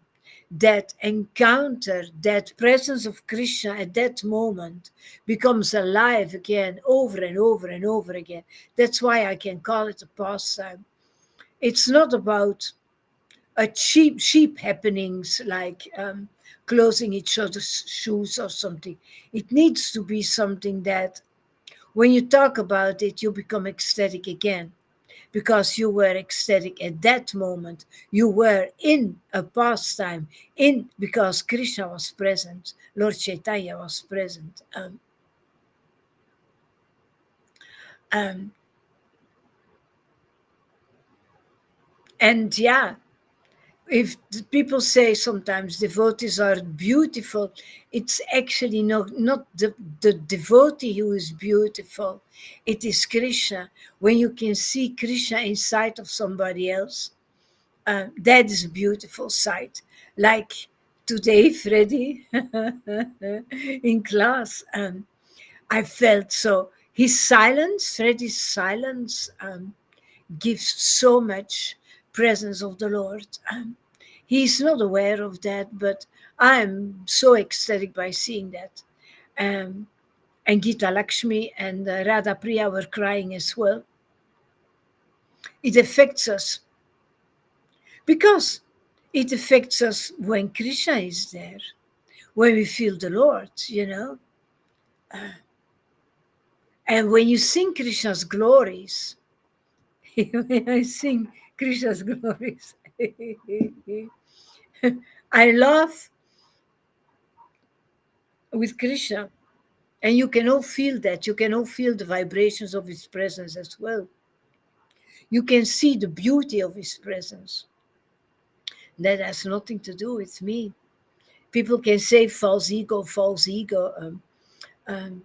That encounter, that presence of Krishna at that moment becomes alive again, over and over and over again. That's why I can call it a pastime. It's not about a cheap happenings like closing each other's shoes or something. It needs to be something that when you talk about it, you become ecstatic again, because you were ecstatic at that moment. You were in a pastime, in because Krishna was present, Lord Chaitanya was present. Um, and yeah, if people say sometimes devotees are beautiful, it's actually not the devotee who is beautiful. It is Krishna. When you can see Krishna inside of somebody else, that is a beautiful sight. Like today, Freddy, in class, I felt so. His silence, Freddy's silence, gives so much presence of the Lord. He's not aware of that, but I'm so ecstatic by seeing that. Um, and Gita Lakshmi and Radha Priya were crying as well. It affects us because it affects us when Krishna is there, when we feel the Lord. And when you sing Krishna's glories, when I sing Krishna's glories, I laugh with Krishna. And you can all feel that. You can all feel the vibrations of his presence as well. You can see the beauty of his presence. That has nothing to do with me. People can say false ego, false ego. Um,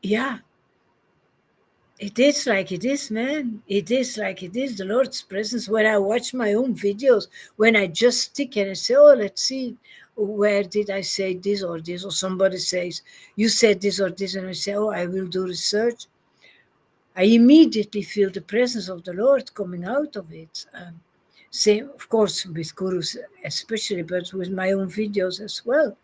yeah, it is like it is, man. It is like it is. The Lord's presence. When I watch my own videos, when I just stick and I say, oh, let's see where did I say this or this, or somebody says, you said this or this, and I say, oh, I will do research. I immediately feel the presence of the Lord coming out of it. Same, of course, with gurus especially, but with my own videos as well.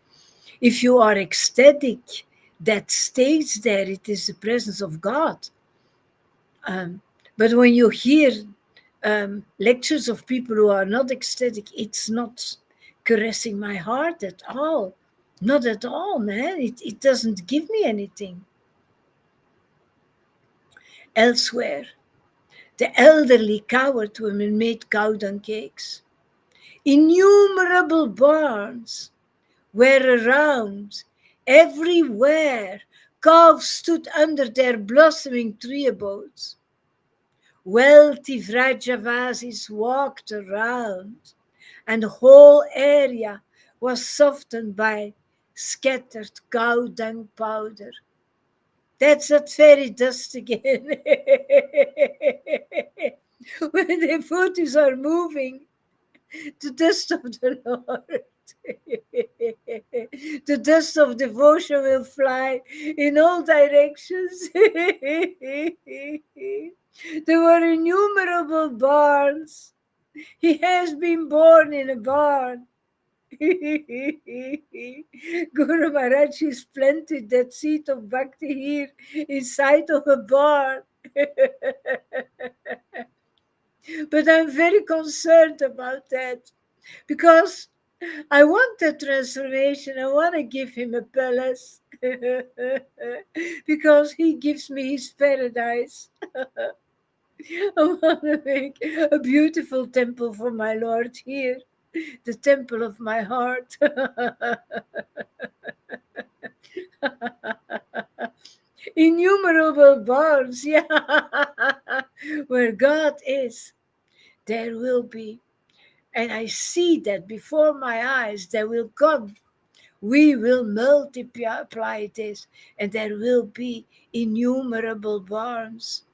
If you are ecstatic, that stays there. It is the presence of God. But when you hear lectures of people who are not ecstatic, it's not caressing my heart at all. Not at all, man. It doesn't give me anything. Elsewhere, the elderly coward women made cow dung cakes. Innumerable barns were around. Everywhere, calves stood under their blossoming tree abodes. Wealthy Vrajavasis walked around, and the whole area was softened by scattered cow dung powder. That's that fairy dust again. When the footies are moving, the dust of the Lord. The dust of devotion will fly in all directions. There were innumerable barns. He has been born in a barn. Guru Maharaj has planted that seed of bhakti here inside of a barn. But I'm very concerned about that because I want the transformation. I want to give him a palace because he gives me his paradise. I want to make a beautiful temple for my Lord here, the temple of my heart. Innumerable barns, yeah, where God is, there will be. And I see that before my eyes, there will come. We will multiply this, and there will be innumerable barns.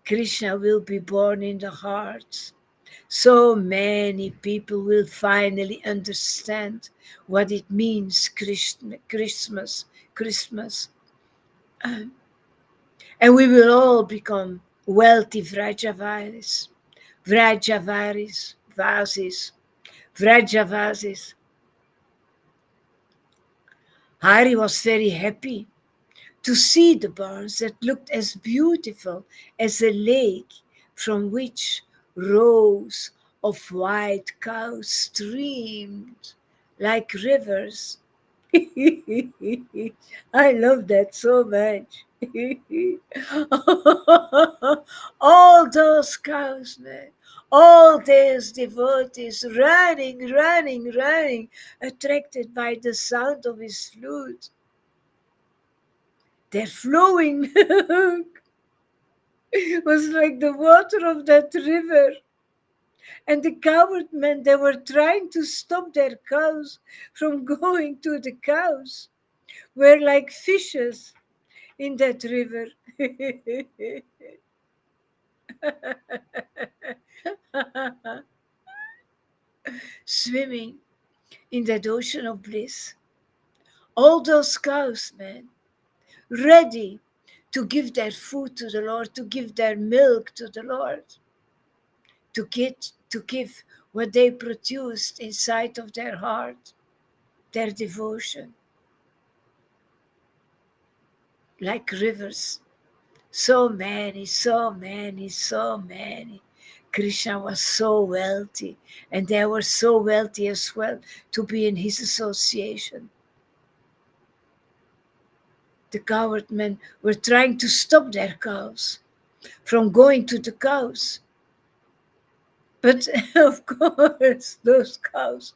Krishna will be born in the hearts. So many people will finally understand what it means, Christmas. And we will all become wealthy Vrajavasis. Hari was very happy to see the barns that looked as beautiful as a lake from which rows of white cows streamed like rivers. I love that so much. All those cows, man, all those devotees running, attracted by the sound of his flute. Their flowing milk was like the water of that river. And the coward men, they were trying to stop their cows from going to the cows, were like fishes in that river. Swimming in that ocean of bliss. All those cows, man, ready to give their food to the Lord, to give their milk to the Lord, to give what they produced inside of their heart, their devotion, like rivers. So many. Krishna was so wealthy, and they were so wealthy as well to be in his association. The coward men were trying to stop their cows from going to the cows. But of course, those cows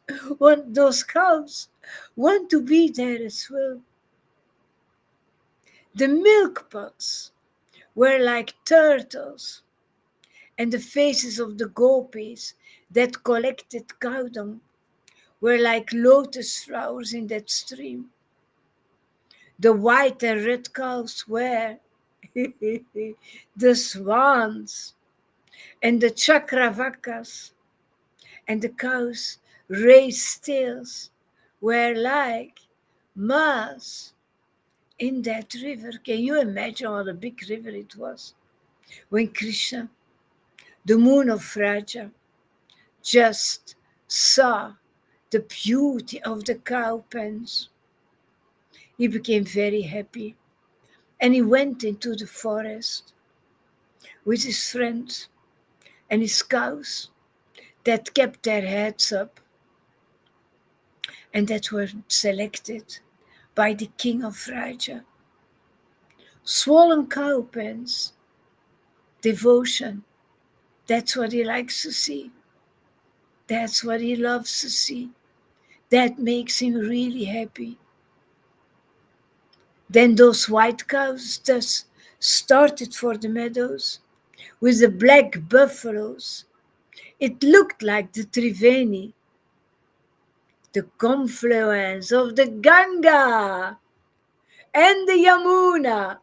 want to be there as well. The milk pots were like turtles, and the faces of the gopis that collected cow dung were like lotus flowers in that stream. The white and red cows were the swans and the chakravakas, and the cows' raised tails were like moss in that river. Can you imagine what a big river it was? When Krishna, the moon of Vraja, just saw the beauty of the cow pens, he became very happy, and he went into the forest with his friends and his cows that kept their heads up and that were selected by the king of Vraja. Swollen cow pens, devotion, that's what he likes to see. That's what he loves to see. That makes him really happy. Then those white cows just started for the meadows with the black buffaloes. It looked like the Triveni, the confluence of the Ganga and the Yamuna.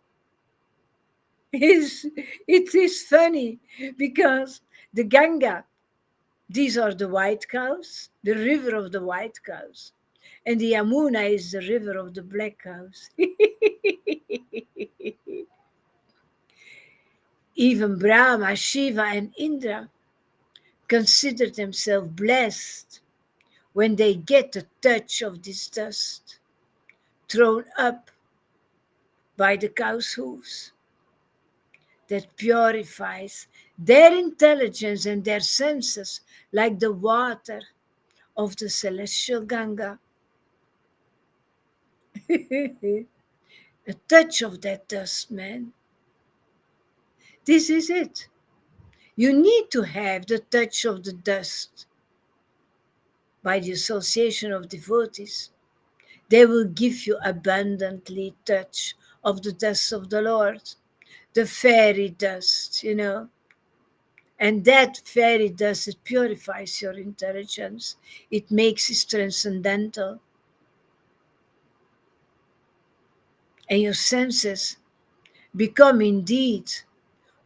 It is funny because the Ganga, these are the white cows, the river of the white cows. And the Yamuna is the river of the black cows. Even Brahma, Shiva, and Indra consider themselves blessed when they get a touch of this dust thrown up by the cow's hooves that purifies their intelligence and their senses like the water of the celestial Ganga. A touch of that dust, man. This is it. You need to have the touch of the dust by the association of devotees. They will give you abundantly touch of the dust of the Lord, the fairy dust, And that fairy dust, it purifies your intelligence. It makes it transcendental. And your senses become indeed,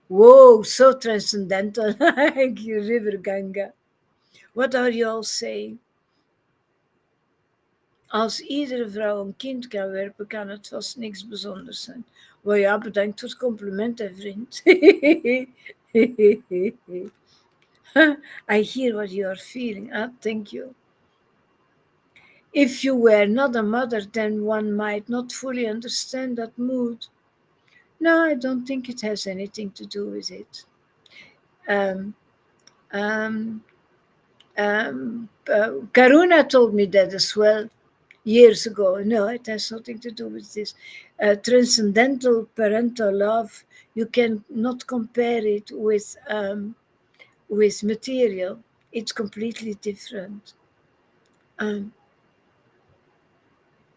whoa, so transcendental, like your river Ganga. What are you all saying? Als iedere vrouw een kind kan werpen, kan het vast niks bijzonders zijn. Wel ja, bedankt voor het compliment, hè, vriend. I hear what you are feeling. Thank you. If you were not a mother, then one might not fully understand that mood. No, I don't think it has anything to do with it. Karuna told me that as well years ago. No, it has nothing to do with this. Transcendental parental love, you can not compare it with material. It's completely different.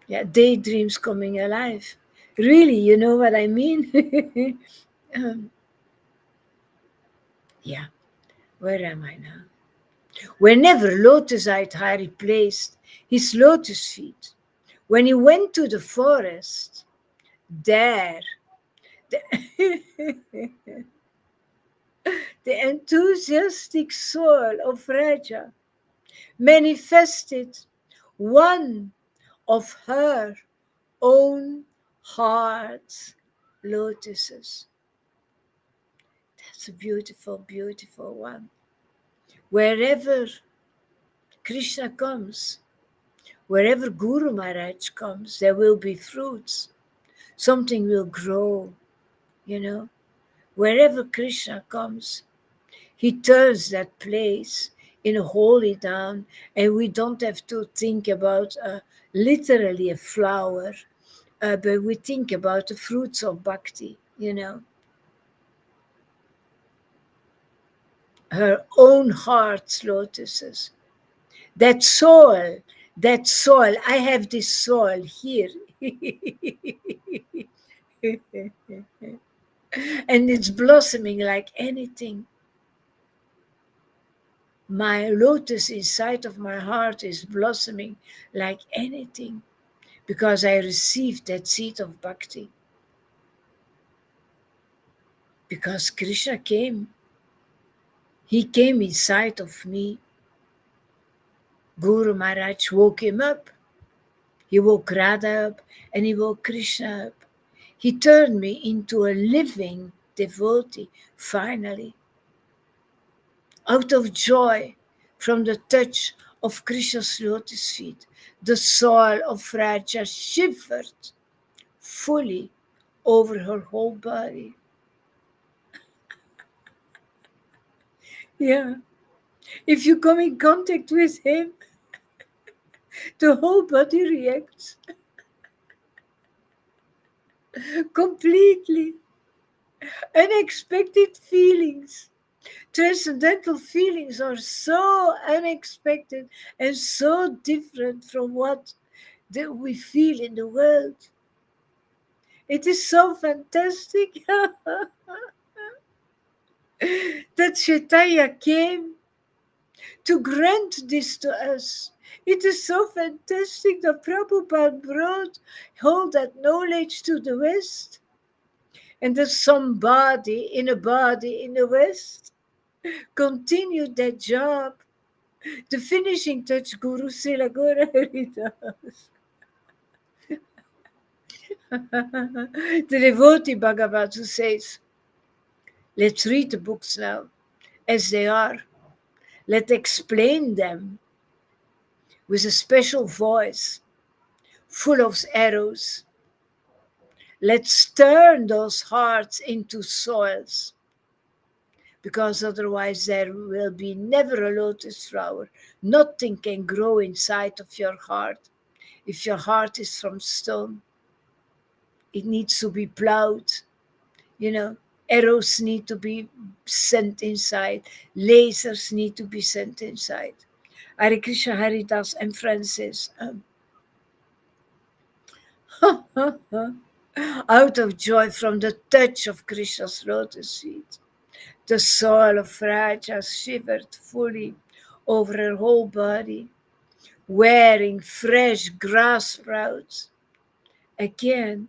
Daydreams coming alive. Really, you know what I mean? Where am I now? Whenever Lotusite Hari placed his lotus feet, when he went to the forest, there, the enthusiastic soul of Raja manifested one of her own heart's lotuses. That's a beautiful, beautiful one. Wherever Krishna comes, wherever Guru Maharaj comes, there will be fruits. Something will grow, Wherever Krishna comes, he turns that place in a holy town, and we don't have to think about literally a flower, but we think about the fruits of bhakti, Her own heart's lotuses. That soil, I have this soil here. And it's blossoming like anything. My lotus inside of my heart is blossoming like anything because I received that seed of bhakti. Because Krishna came. He came inside of me. Guru Maharaj woke him up. He woke Radha up and he woke Krishna up. He turned me into a living devotee, finally, out of joy from the touch of Krishna's lotus feet. The soul of Raja shivered fully over her whole body. Yeah, if you come in contact with him, the whole body reacts completely. Unexpected feelings. Transcendental feelings are so unexpected and so different from what that we feel in the world. It is so fantastic that Chaitanya came to grant this to us. It is so fantastic that Prabhupada brought all that knowledge to the West, and that somebody in a body in the West continued that job. The finishing touch, Guru Sila Guru Haridas. The devotee Bhagavad who says, let's read the books now as they are. Let's explain them with a special voice, full of arrows. Let's turn those hearts into soils, because otherwise there will be never a lotus flower. Nothing can grow inside of your heart. If your heart is from stone, it needs to be plowed. Arrows need to be sent inside. Lasers need to be sent inside. Hare Krishna, Haridas, and Francis. Out of joy from the touch of Krishna's lotus feet, the soul of Raja shivered fully over her whole body, wearing fresh grass sprouts. Again,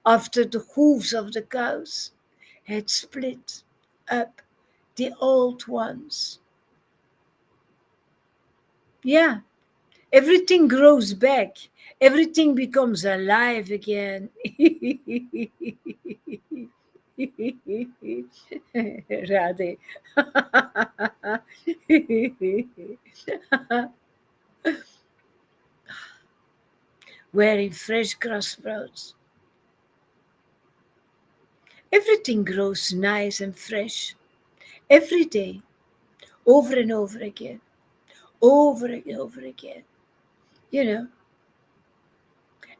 after the hooves of the cows had split up the old ones. Yeah, everything grows back. Everything becomes alive again. Radhe. Wearing fresh grass sprouts. Everything grows nice and fresh every day, over and over again, over and over again.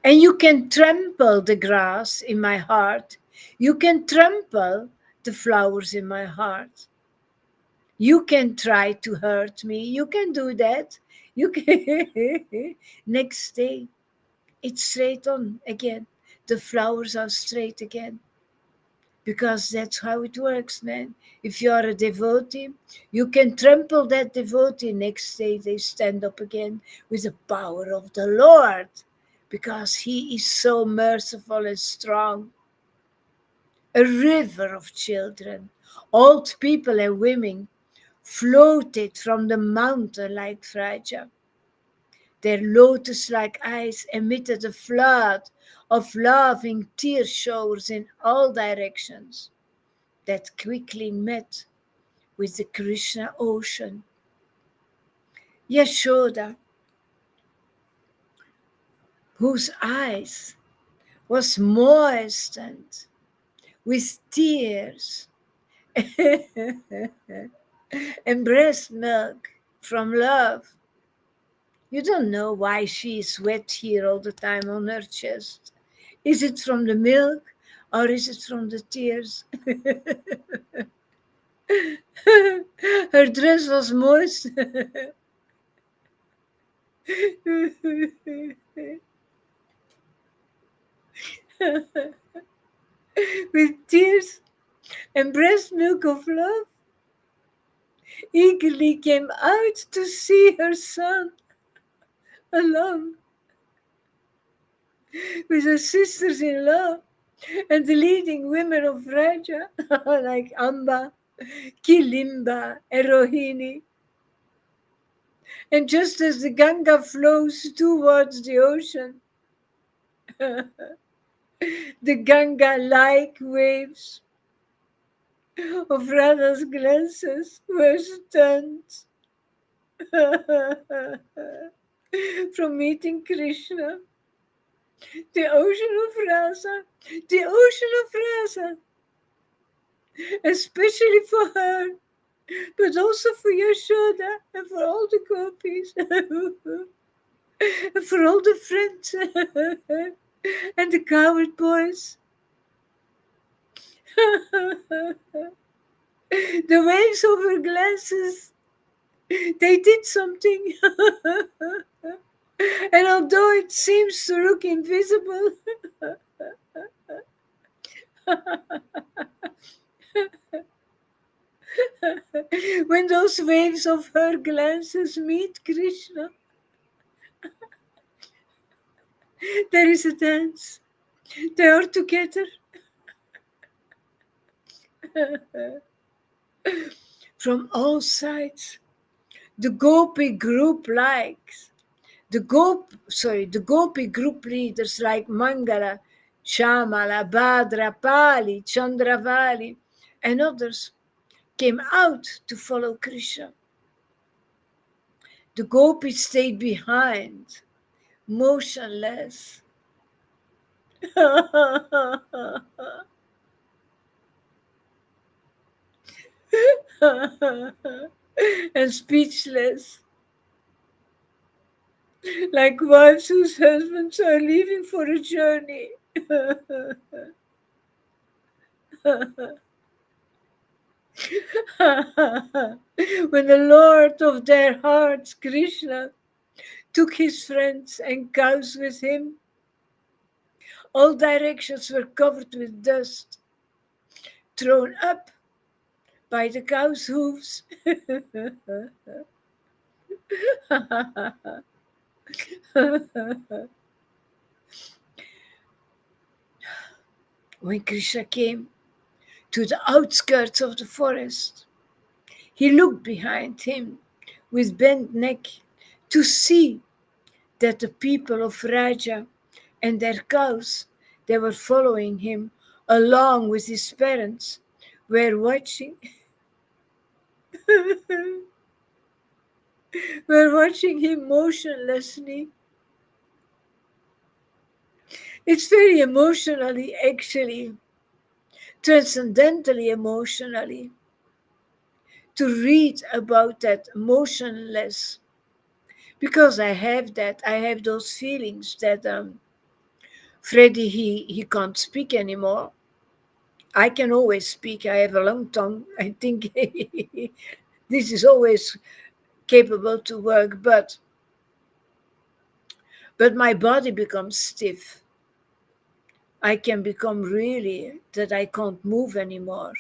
And you can trample the grass in my heart. You can trample the flowers in my heart. You can try to hurt me. You can do that. You can. Next day, it's straight on again. The flowers are straight again. Because that's how it works, man. If you are a devotee, you can trample that devotee. Next day, they stand up again with the power of the Lord, because he is so merciful and strong. A river of children, old people and women, floated from the mountain like Fraja. Their lotus-like eyes emitted a flood of laughing tear showers in all directions that quickly met with the Krishna ocean. Yashoda, whose eyes was moistened with tears and breast milk from love. You don't know why she is wet here all the time on her chest. Is it from the milk or is it from the tears? Her dress was moist. With tears and breast milk of love, eagerly came out to see her son alone with her sisters-in-law and the leading women of Raja like Amba, Kilimba, and Rohini. And just as the Ganga flows towards the ocean, the Ganga-like waves of Radha's glances were stunned from meeting Krishna. The ocean of rasa, the ocean of rasa, especially for her, but also for Yashoda and for all the gopis, and for all the friends and the coward boys. The waves of her glances, they did something. And although it seems to look invisible, when those waves of her glances meet Krishna, there is a dance. They are together. From all sides, the Gopi group likes. The Gopi group leaders like Mangala, Shamala, Bhadra, Pali, Chandravali, and others came out to follow Krishna. The Gopis stayed behind, motionless. And speechless, like wives whose husbands are leaving for a journey. When the Lord of their hearts, Krishna, took his friends and cows with him, all directions were covered with dust, thrown up by the cow's hooves. When Krishna came to the outskirts of the forest, he looked behind him with bent neck to see that the people of Raja and their cows, they were following him along with his parents, were watching were watching him motionlessly. It's very emotionally, actually, transcendentally emotionally, to read about that motionless, because I have that. I have those feelings that Freddy, he can't speak anymore. I can always speak. I have a long tongue. I think this is always capable to work, but my body becomes stiff. I can become really that I can't move anymore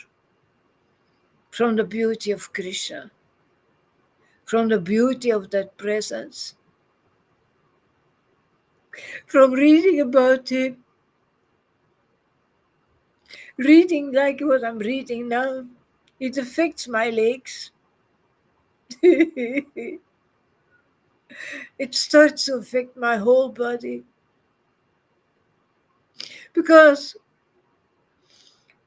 from the beauty of Krishna, from the beauty of that presence, from reading about him, reading like what I'm reading now. It affects my legs. It starts to affect my whole body because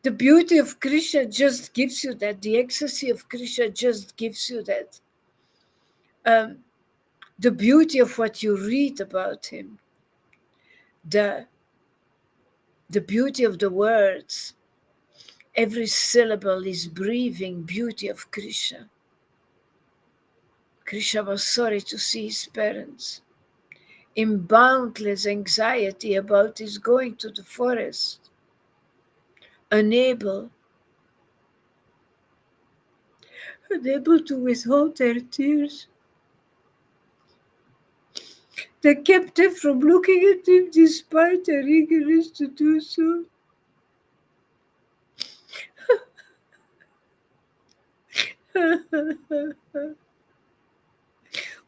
the beauty of Krishna just gives you that. The ecstasy of Krishna just gives you that. The beauty of what you read about him, the beauty of the words. Every syllable is breathing beauty of Krishna. Krishna was sorry to see his parents in boundless anxiety about his going to the forest, unable to withhold their tears. They kept them from looking at him despite their eagerness to do so.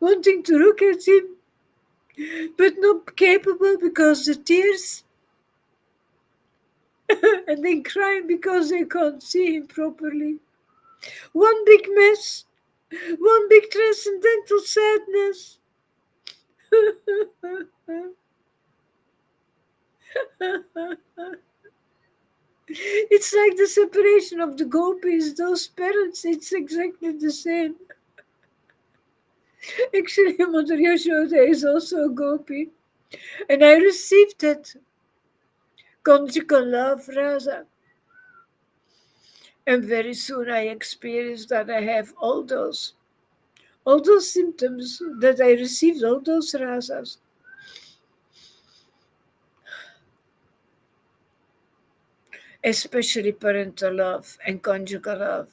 Wanting to look at him, but not capable because the tears, and then crying because they can't see him properly. One big mess. One big transcendental sadness. It's like the separation of the gopis, those parents, it's exactly the same. Actually, Mother Yashoda is also a gopi. And I received that conjugal love, Rasa. And very soon I experienced that I have all those symptoms, that I received all those rasas. Especially parental love and conjugal love.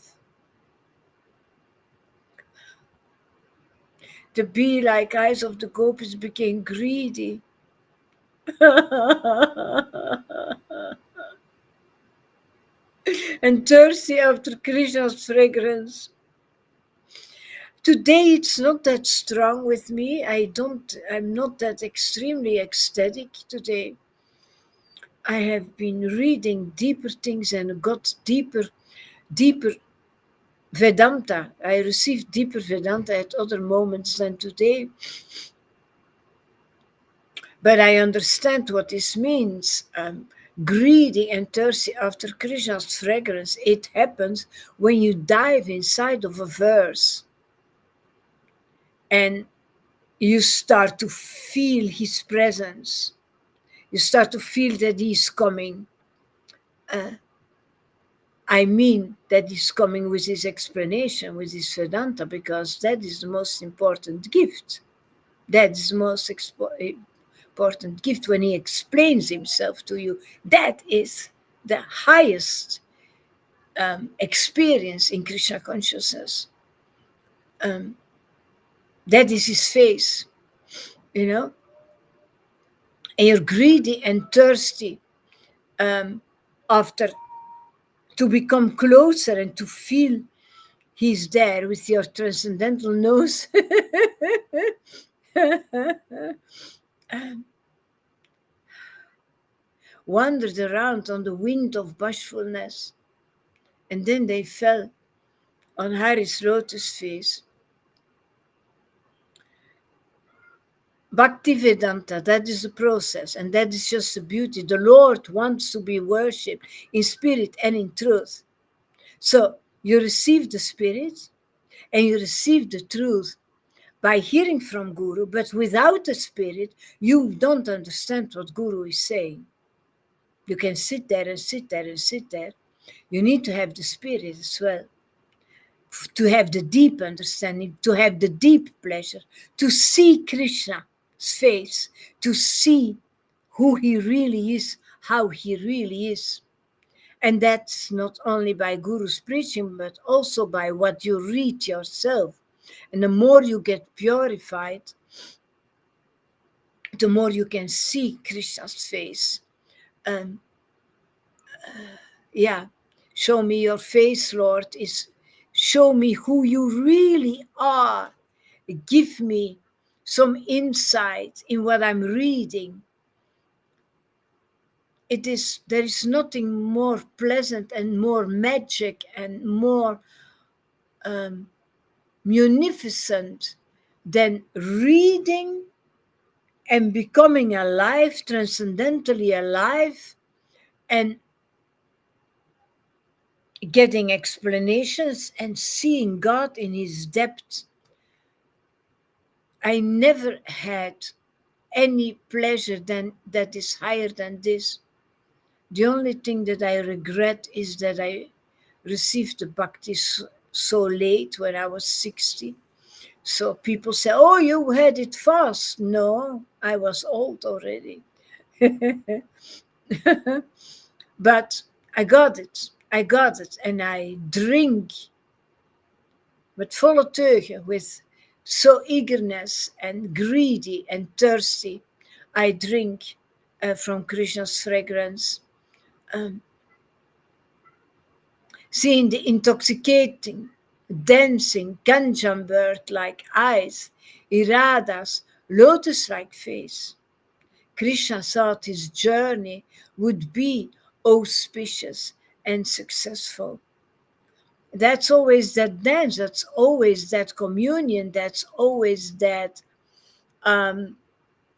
The bee-like eyes of the gopis became greedy. And thirsty after Krishna's fragrance. Today it's not that strong with me. I'm not that extremely ecstatic today. I have been reading deeper things and got deeper Vedanta. I received deeper Vedanta at other moments than today. But I understand what this means. Greedy and thirsty after Krishna's fragrance. It happens when you dive inside of a verse and you start to feel his presence. You start to feel that he's coming. I mean that he's coming with his explanation, with his Vedanta, because that is the most important gift. That is the most important gift when he explains himself to you. That is the highest experience in Krishna consciousness. That is his face, you know. And you're greedy and thirsty after to become closer and to feel he's there with your transcendental nose. Wandered around on the wind of bashfulness, and then they fell on Hari's lotus face. Bhakti Vedanta, that is the process, and that is just the beauty. The Lord wants to be worshipped in spirit and in truth. So you receive the spirit and you receive the truth by hearing from Guru, but without the spirit, you don't understand what Guru is saying. You can sit there and sit there and sit there. You need to have the spirit as well, to have the deep understanding, to have the deep pleasure, to see Krishna's face, to see who he really is, how he really is. And that's not only by Guru's preaching, but also by what you read yourself. And the more you get purified, the more you can see Krishna's face. Yeah, show me your face, Lord, is show me who you really are. Give me some insight in what I'm reading. There is nothing more pleasant and more magic and more munificent than reading and becoming alive, transcendentally alive, and getting explanations and seeing God in his depth. I never had any pleasure that is higher than this. The only thing that I regret is that I received the bhakti so late, when I was 60. So people say, oh, you had it fast. No, I was old already. But I got it. I got it. And I drink met volle teugen, with so eagerness and greedy and thirsty. I drink from Krishna's fragrance. Seeing the intoxicating, dancing Ganjam bird-like eyes, Irada's lotus-like face, Krishna thought his journey would be auspicious and successful. that's always that dance, that's always that communion, that's always that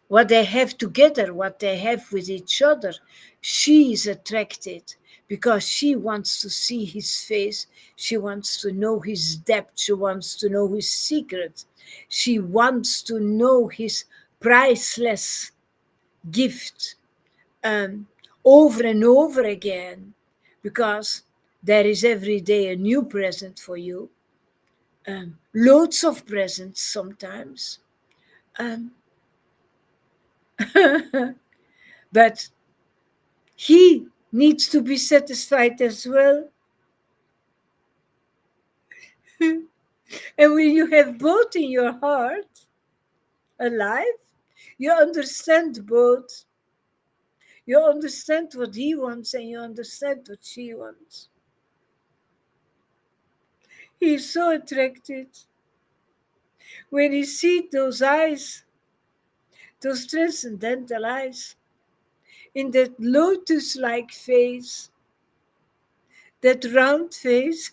what they have together, what they have with each other. She is attracted because she wants to see his face. She wants to know his depth. She wants to know his secret. She wants to know his priceless gift um, over and over again because there is every day a new present for you. Loads of presents sometimes. Um, but he needs to be satisfied as well. And when you have both in your heart alive, you understand both. You understand what he wants and you understand what she wants. He is so attracted when he sees those eyes, those transcendental eyes, in that lotus like face, that round face,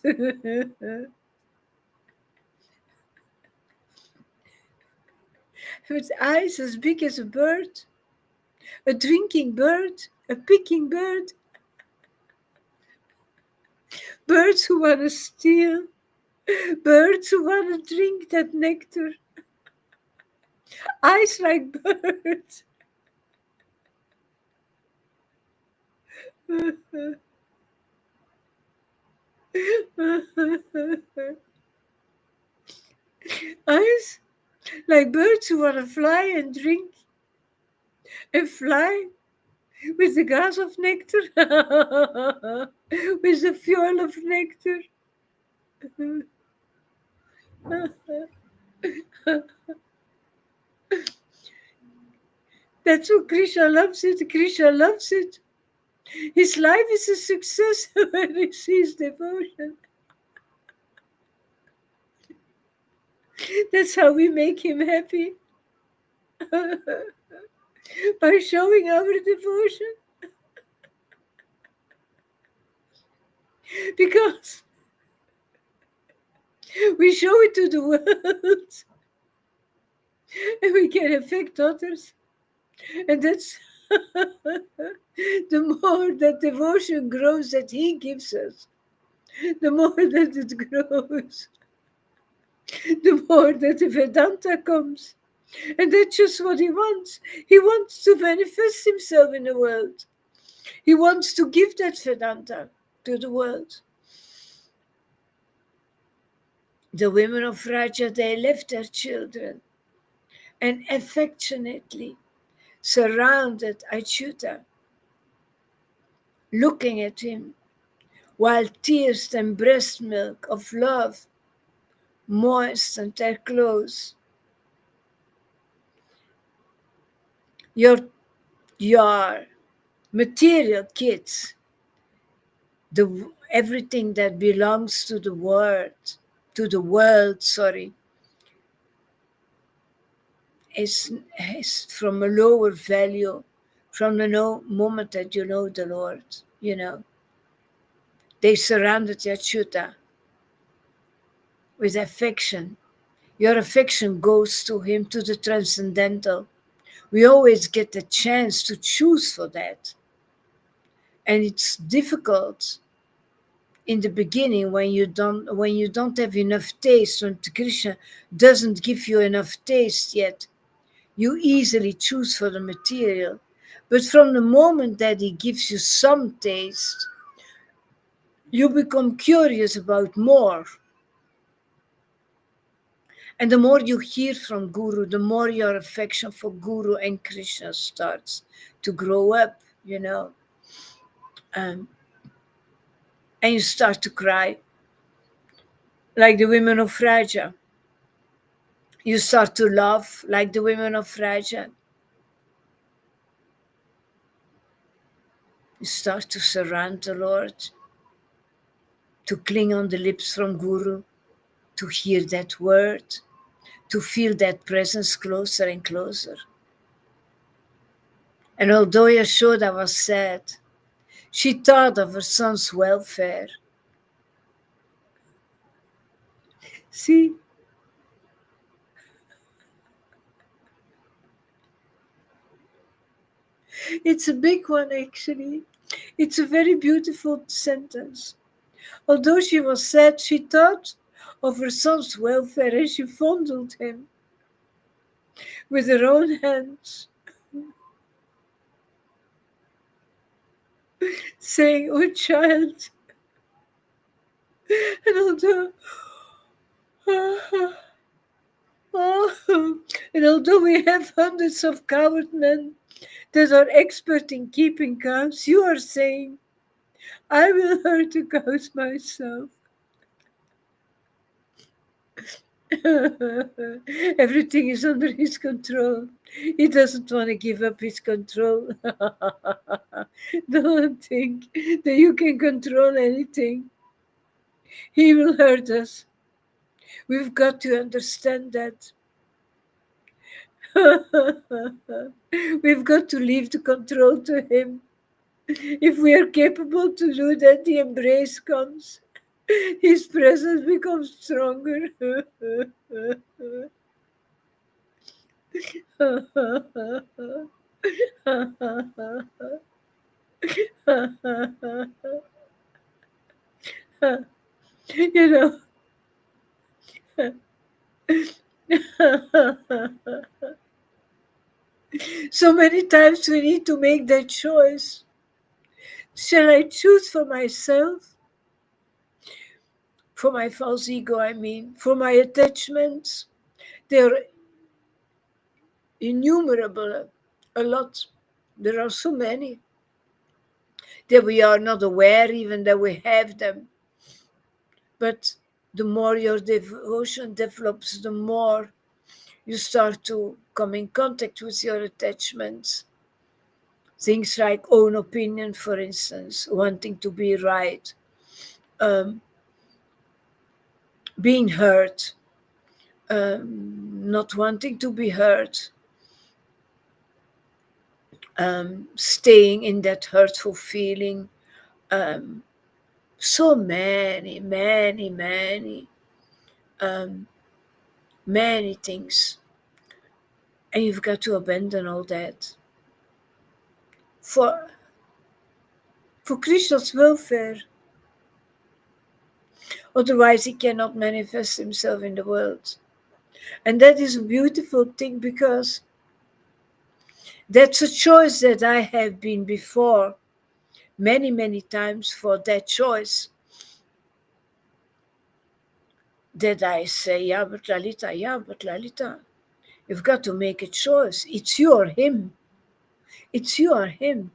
with eyes as big as a bird, a drinking bird, a picking bird, birds who want to steal, birds who want to drink that nectar, eyes like birds. Eyes like birds who want to fly and drink and fly with the gas of nectar, with the fuel of nectar. That's what Krishna loves it. Krishna loves it. His life is a success when he sees devotion. That's how we make him happy. By showing our devotion. Because we show it to the world and we can affect others. And that's the more that devotion grows that he gives us, the more that it grows, the more that the Vedanta comes. And that's just what he wants. He wants to manifest himself in the world. He wants to give that Vedanta to the world. The women of Raja, they left their children and affectionately surrounded Achyuta, looking at him, while tears and breast milk of love moistened their clothes. Your material kids, everything that belongs to the world, is from a lower value from the moment that you know the Lord, They surrounded Achyuta with affection. Your affection goes to him, to the transcendental. We always get the chance to choose for that. And it's difficult in the beginning when you don't have enough taste, when Krishna doesn't give you enough taste yet. You easily choose for the material. But from the moment that he gives you some taste, you become curious about more. And the more you hear from Guru, the more your affection for Guru and Krishna starts to grow up, And you start to cry, like the women of Raja. You start to laugh, like the women of Raja. You start to surround the Lord, to cling on the lips from Guru, to hear that word, to feel that presence closer and closer. And although Yashoda was sad, she thought of her son's welfare. See, it's a big one actually. It's a very beautiful sentence. Although she was sad, she thought of her son's welfare and she fondled him with her own hands, saying, "Oh, child," and although, and although we have hundreds of coward men that are expert in keeping cows, you are saying, "I will herd the cows myself." Everything is under his control. He doesn't want to give up his control. Don't think that you can control anything. He will hurt us. We've got to understand that. We've got to leave the control to him. If we are capable to do that, the embrace comes. His presence becomes stronger. You know. So many times we need to make that choice. Shall I choose for myself? For my false ego, I mean, for my attachments? They're innumerable, a lot. There are so many that we are not aware even that we have them. But the more your devotion develops, the more you start to come in contact with your attachments. Things like own opinion, for instance, wanting to be right, being hurt, not wanting to be hurt, staying in that hurtful feeling. So many, many, many, many things. And you've got to abandon all that for Krishna's welfare. Otherwise, he cannot manifest himself in the world. And that is a beautiful thing because that's a choice that I have been before many, many times for that choice. That I say, yeah, but Lalita, you've got to make a choice. It's you or him. It's you or him.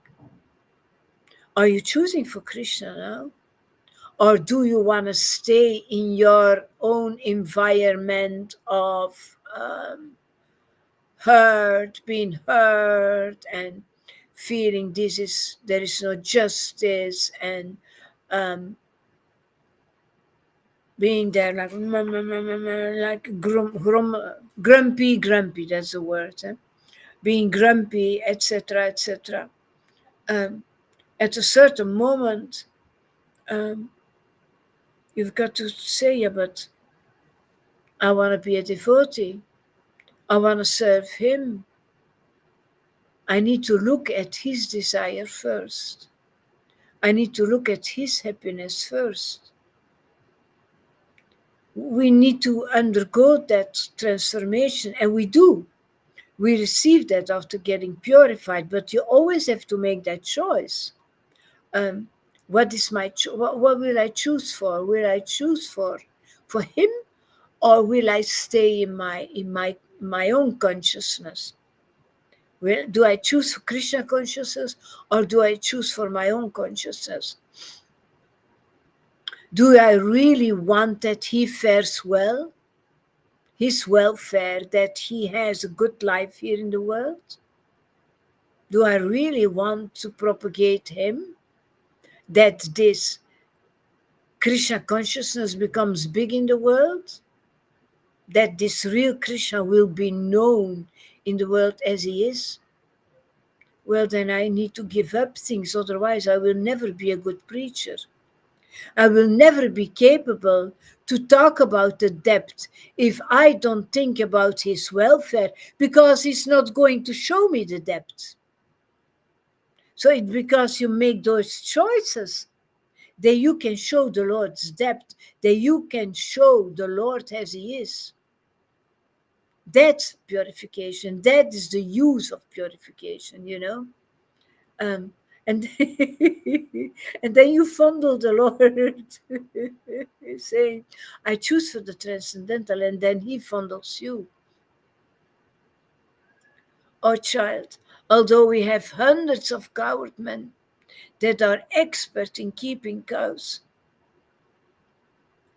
Are you choosing for Krishna now? Or do you want to stay in your own environment of hurt, being hurt, and feeling there is no justice, and being there like grumpy, that's the word, being grumpy, etc., etc. At a certain moment, you've got to say, yeah, but I want to be a devotee. I want to serve him. I need to look at his desire first. I need to look at his happiness first. We need to undergo that transformation, and we do. We receive that after getting purified, but you always have to make that choice. What is my what will I choose for? Will I choose for him, or will I stay in my own consciousness? Do I choose for Krishna consciousness, or do I choose for my own consciousness? Do I really want that he fares well, his welfare, that he has a good life here in the world? Do I really want to propagate him, that this Krishna consciousness becomes big in the world, that this real Krishna will be known in the world as he is? Well, then I need to give up things, otherwise I will never be a good preacher. I will never be capable to talk about the debt if I don't think about his welfare, because he's not going to show me the debt. So it's because you make those choices that you can show the Lord's depth, that you can show the Lord as he is. That's purification. That is the use of purification, you know. Um, and and then you fondle the Lord, saying, "I choose for the transcendental," and then He fondles you. Oh, child, although we have hundreds of coward men that are expert in keeping cows,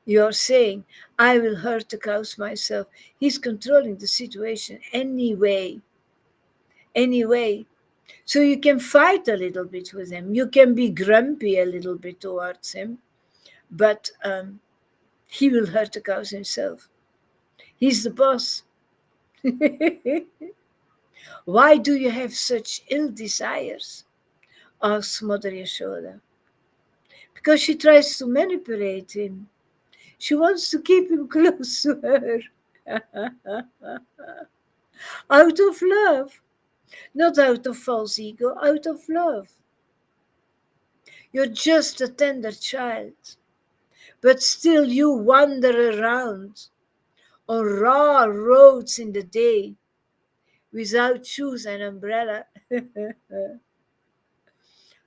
you're saying, "I will hurt the cows myself." He's controlling the situation anyway. Anyway. So you can fight a little bit with him. You can be grumpy a little bit towards him, but he will hurt the cows himself. He's the boss. Why do you have such ill desires? Asks Mother Yashoda. Because she tries to manipulate him. She wants to keep him close to her. Out of love. Not out of false ego, out of love. You're just a tender child, but still you wander around on raw roads in the day without shoes and umbrella.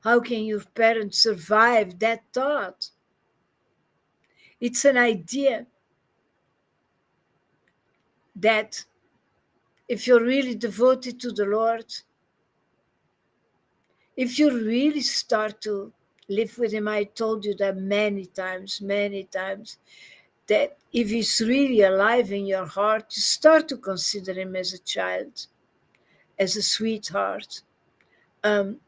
How can your parents survive that thought? It's an idea that if you're really devoted to the Lord, if you really start to live with Him, I told you that many times, that if He's really alive in your heart, you start to consider Him as a child, as a sweetheart. And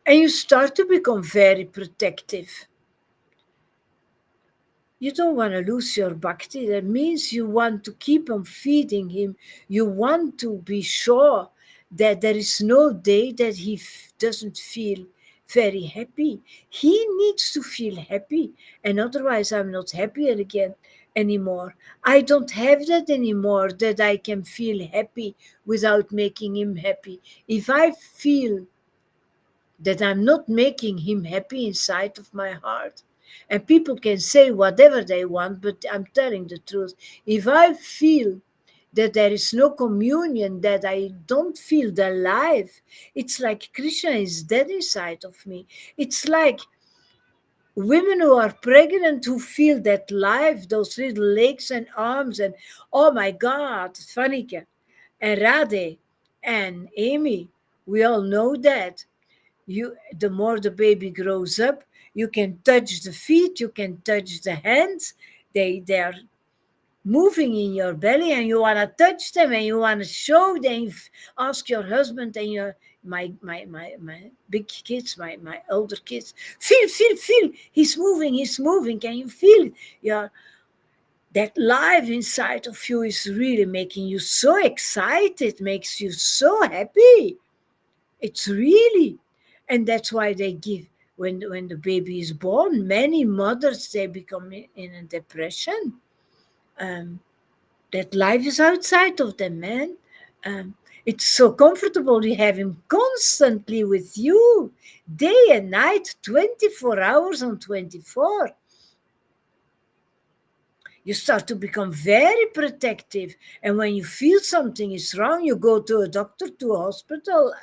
you start to become very protective. You don't want to lose your bhakti. That means you want to keep on feeding him. You want to be sure that there is no day that he doesn't feel very happy. He needs to feel happy, and otherwise I'm not happy again anymore. I don't have that anymore, that I can feel happy without making him happy. If I feel that I'm not making him happy inside of my heart, and people can say whatever they want, but I'm telling the truth. If I feel that there is no communion, that I don't feel the life, it's like Krishna is dead inside of me. It's like women who are pregnant who feel that life, those little legs and arms, and oh my God, Fanika and Radhe and Amy, we all know that. The more the baby grows up, you can touch the feet, you can touch the hands. They are moving in your belly, and you want to touch them, and you want to show them. Ask your husband and your my big kids, my older kids, feel, he's moving, can you feel it? Yeah, that life inside of you is really making you so excited, makes you so happy. It's really, and that's why they give, when the baby is born, many mothers, they become in a depression. Um, that life is outside of them, man. Um, it's so comfortable. You have him constantly with you, day and night, 24 hours on 24. You start to become very protective. And when you feel something is wrong, you go to a doctor, to a hospital.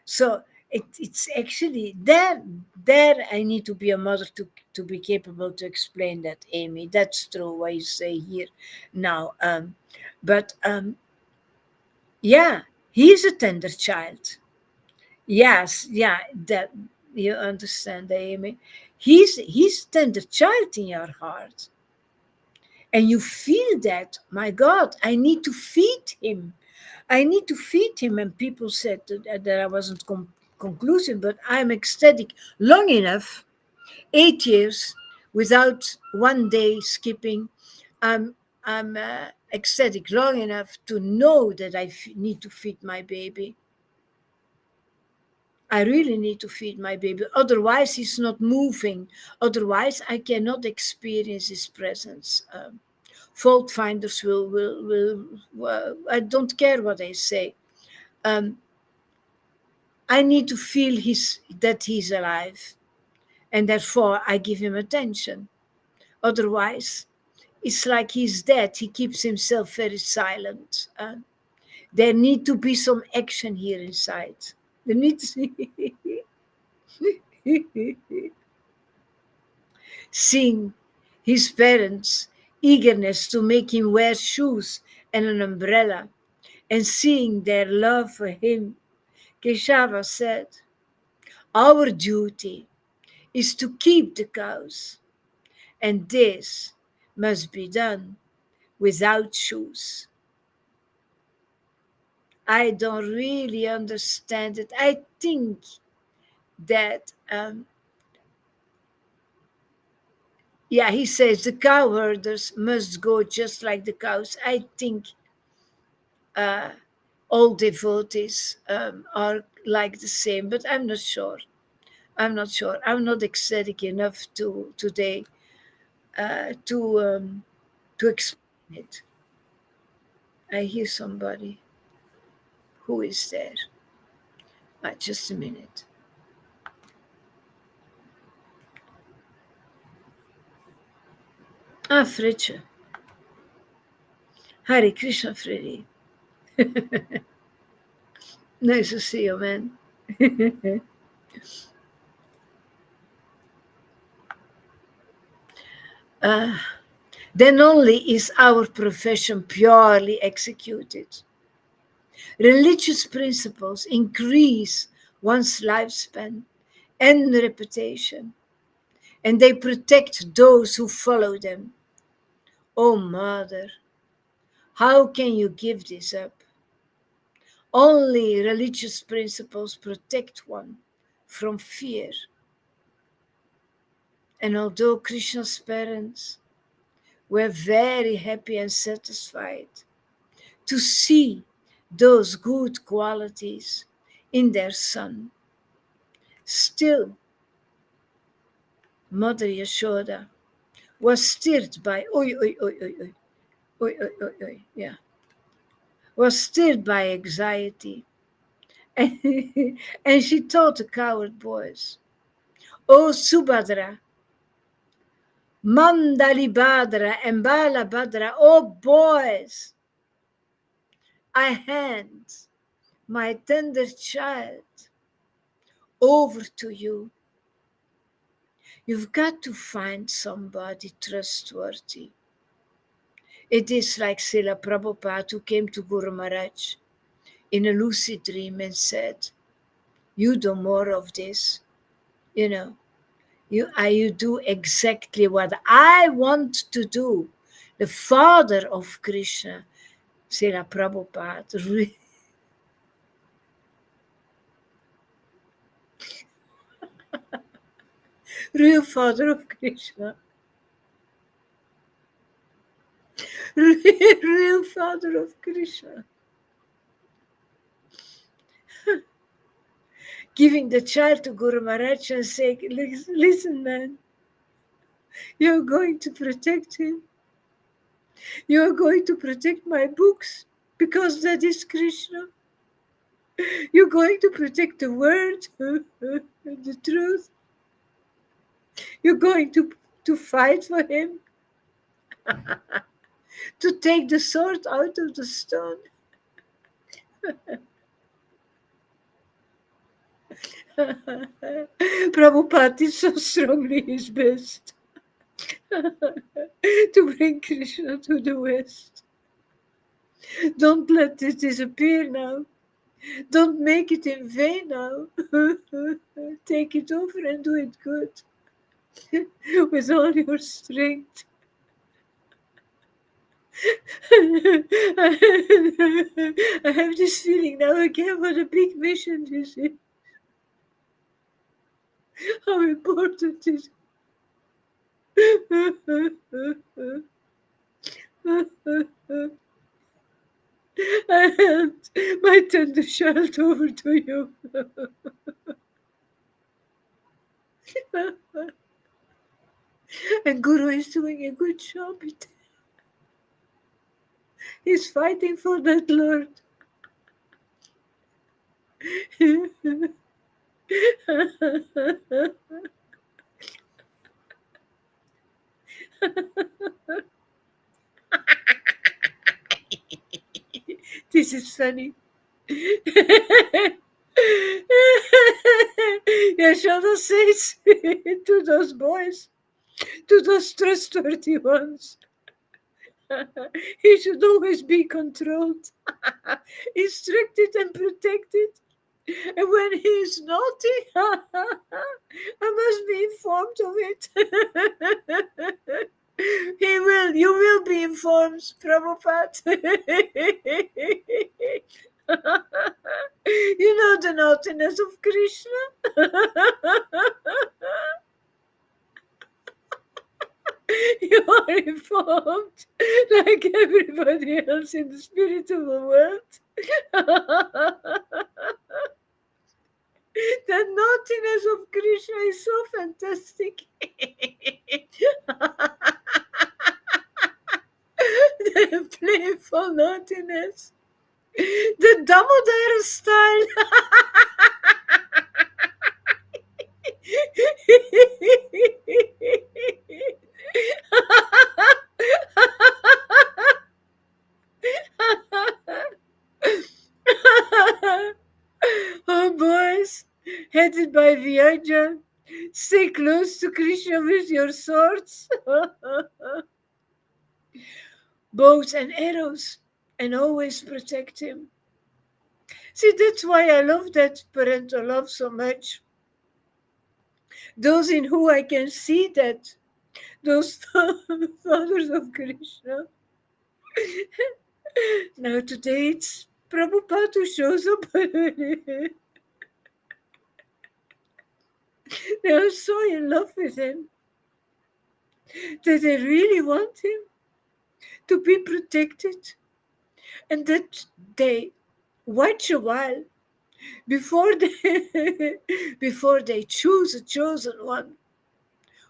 So it's actually there. There, I need to be a mother to be capable to explain that, Amy. That's true what you say here now. But yeah, he's a tender child. Yes, yeah, that you understand, Amy. He's a tender child in your heart, and you feel that. My God, I need to feed him. I need to feed him. And people said that I wasn't conclusive, but I'm ecstatic long enough, 8 years, without one day skipping. I'm ecstatic long enough to know that I need to feed my baby. I really need to feed my baby. Otherwise, he's not moving. Otherwise, I cannot experience his presence. Fault finders will I don't care what they say. Um, I need to feel that he's alive, and therefore I give him attention. Otherwise, it's like he's dead. He keeps himself very silent. There need to be some action here inside. There needs seeing his parents' eagerness to make him wear shoes and an umbrella, and seeing their love for him, Keshava said, "Our duty is to keep the cows, and this must be done without shoes." I don't really understand it. I think that, yeah, he says the cow herders must go just like the cows. I think uh, all devotees are like the same, but I'm not sure. I'm not sure. I'm not ecstatic enough to today uh, to um, to explain it. I hear somebody. Who is there? Just a minute. Ah, Fritje. Hare Krishna, Freddy. Nice to see you, man. uh, then only is our profession purely executed. Religious principles increase one's lifespan and reputation, and they protect those who follow them. Oh, Mother, how can you give this up? Only religious principles protect one from fear. And although Krishna's parents were very happy and satisfied to see those good qualities in their son, still Mother Yashoda was stirred by yeah, was stirred by anxiety, and, and she told the coward boys, "Oh Subhadra, Mandalibhadra and Balabhadra, oh boys, I hand my tender child over to you. You've got to find somebody trustworthy." It is like Srila Prabhupada who came to Guru Maharaj in a lucid dream and said, "You do more of this, you know, you do exactly what I want to do." The father of Krishna, Srila Prabhupada, real father of Krishna, real father of Krishna, giving the child to Guru Maharaj and saying, "Listen, man, you're going to protect him. You're going to protect my books because that is Krishna. You're going to protect the word, the truth. You're going to fight for him, to take the sword out of the stone." Prabhupada did so strongly his best to bring Krishna to the West. Don't let it disappear now. Don't make it in vain now. Take it over and do it good with all your strength. I have this feeling now again what a big mission this is. How important it is. I hand my tender child over to you. And Guru is doing a good job. He's fighting for that Lord. This is funny. Yashoda says to those boys, to those trustworthy ones, he should always be controlled, instructed, and protected. And when he is naughty, I must be informed of it. You will be informed, Prabhupada. You know the naughtiness of Krishna. You are informed like everybody else in the spiritual world. The naughtiness of Krishna is so fantastic. The playful naughtiness. The Damodar style. Oh, boys, headed by Vyaja, stay close to Krishna with your swords, bows and arrows, and always protect him. See, that's why I love that parental love so much. Those in who I can see that, those fathers of Krishna. Now today it's Prabhupada who shows up. They are so in love with him that they really want him to be protected, and that they watch a while before they before they choose a chosen one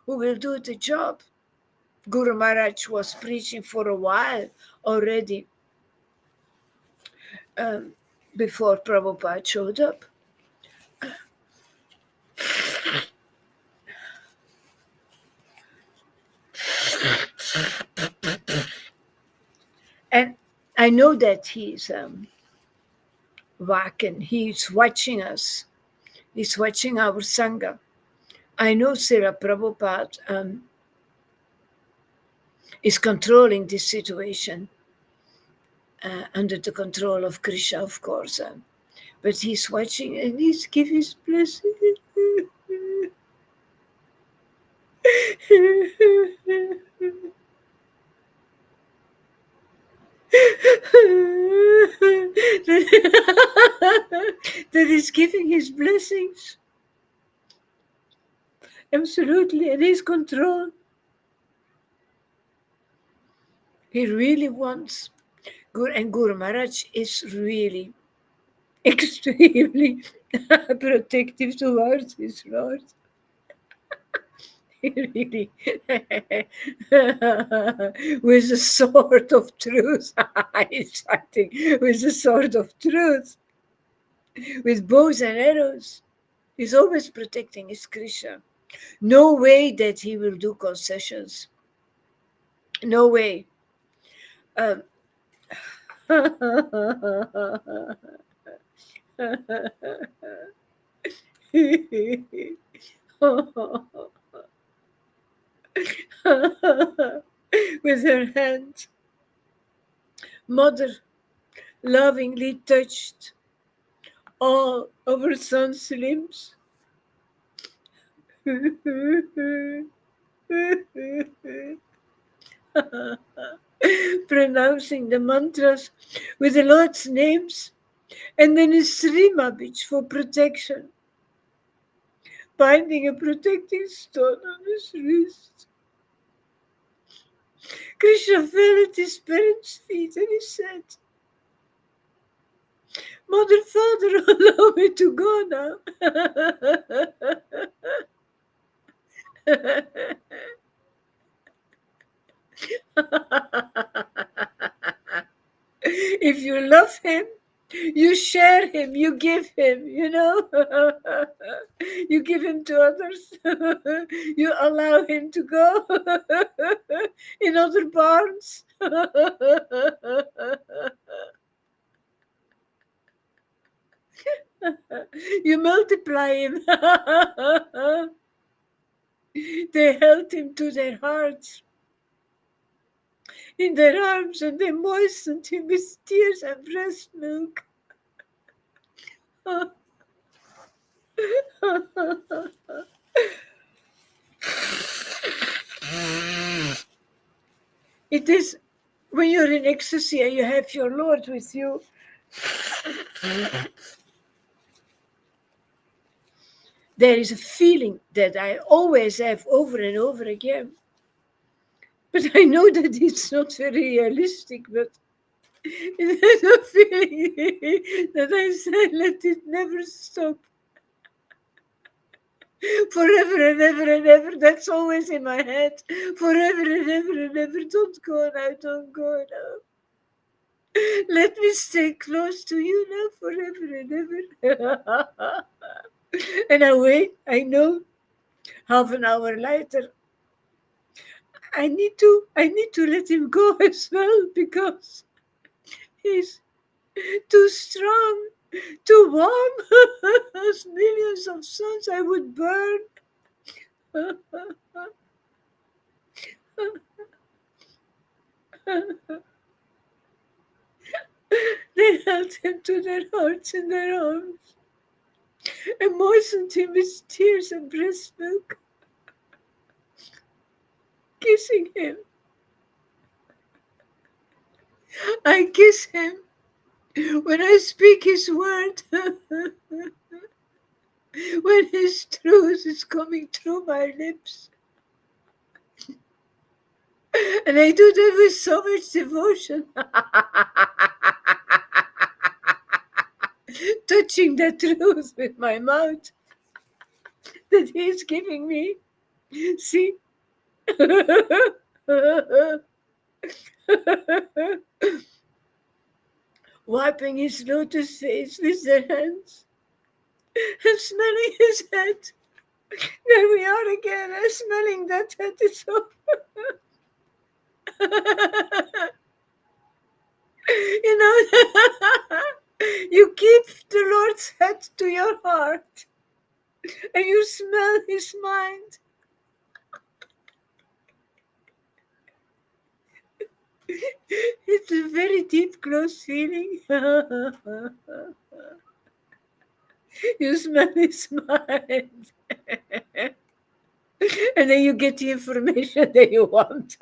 who will do the job. Guru Maharaj was preaching for a while already before Prabhupada showed up. And I know that he's Vaken, he's watching us, he's watching our Sangha. I know Srila Prabhupada is controlling this situation under the control of Krishna, of course. But he's watching and he's giving his blessing. That is giving his blessings. Absolutely, and his control. He really wants Guru, and Guru Maharaj is really extremely protective towards his Lord. He really, with a sword of truth, he's fighting with a sword of truth, with bows and arrows. He's always protecting his Krishna. No way that he will do concessions. No way. With her hand, Mother lovingly touched all of her son's limbs. Pronouncing the mantras with the Lord's names, and then a Srimabich for protection, binding a protecting stone on his wrist. Krishna fell at his parents' feet and he said, Mother, Father, allow me to go now. If you love him, you share him, you give him, you give him to others, you allow him to go in other barns. You multiply him. They held him to their hearts, in their arms, and they moistened him with tears and breast milk. It is when you're in ecstasy and you have your Lord with you. There is a feeling that I always have over and over again. But I know that it's not very realistic, but it is a feeling that I say, let it never stop. Forever and ever and ever. That's always in my head. Forever and ever and ever. Don't go now, don't go now. Let me stay close to you now forever and ever. And I wait, I know, half an hour later, I need to let him go as well, because he's too strong, too warm. As millions of suns I would burn. They held him to their hearts in their arms and moistened him with tears and breast milk, kissing him. I kiss him when I speak his word, when his truth is coming through my lips. And I do that with so much devotion. Touching the truth with my mouth that he is giving me. See? Wiping his lotus face with their hands and smelling his head. There we are again, smelling that head. It's so. You know, you keep the Lord's head to your heart and you smell his mind. It's a very deep, close feeling. You smell his mind. And then you get the information that you want.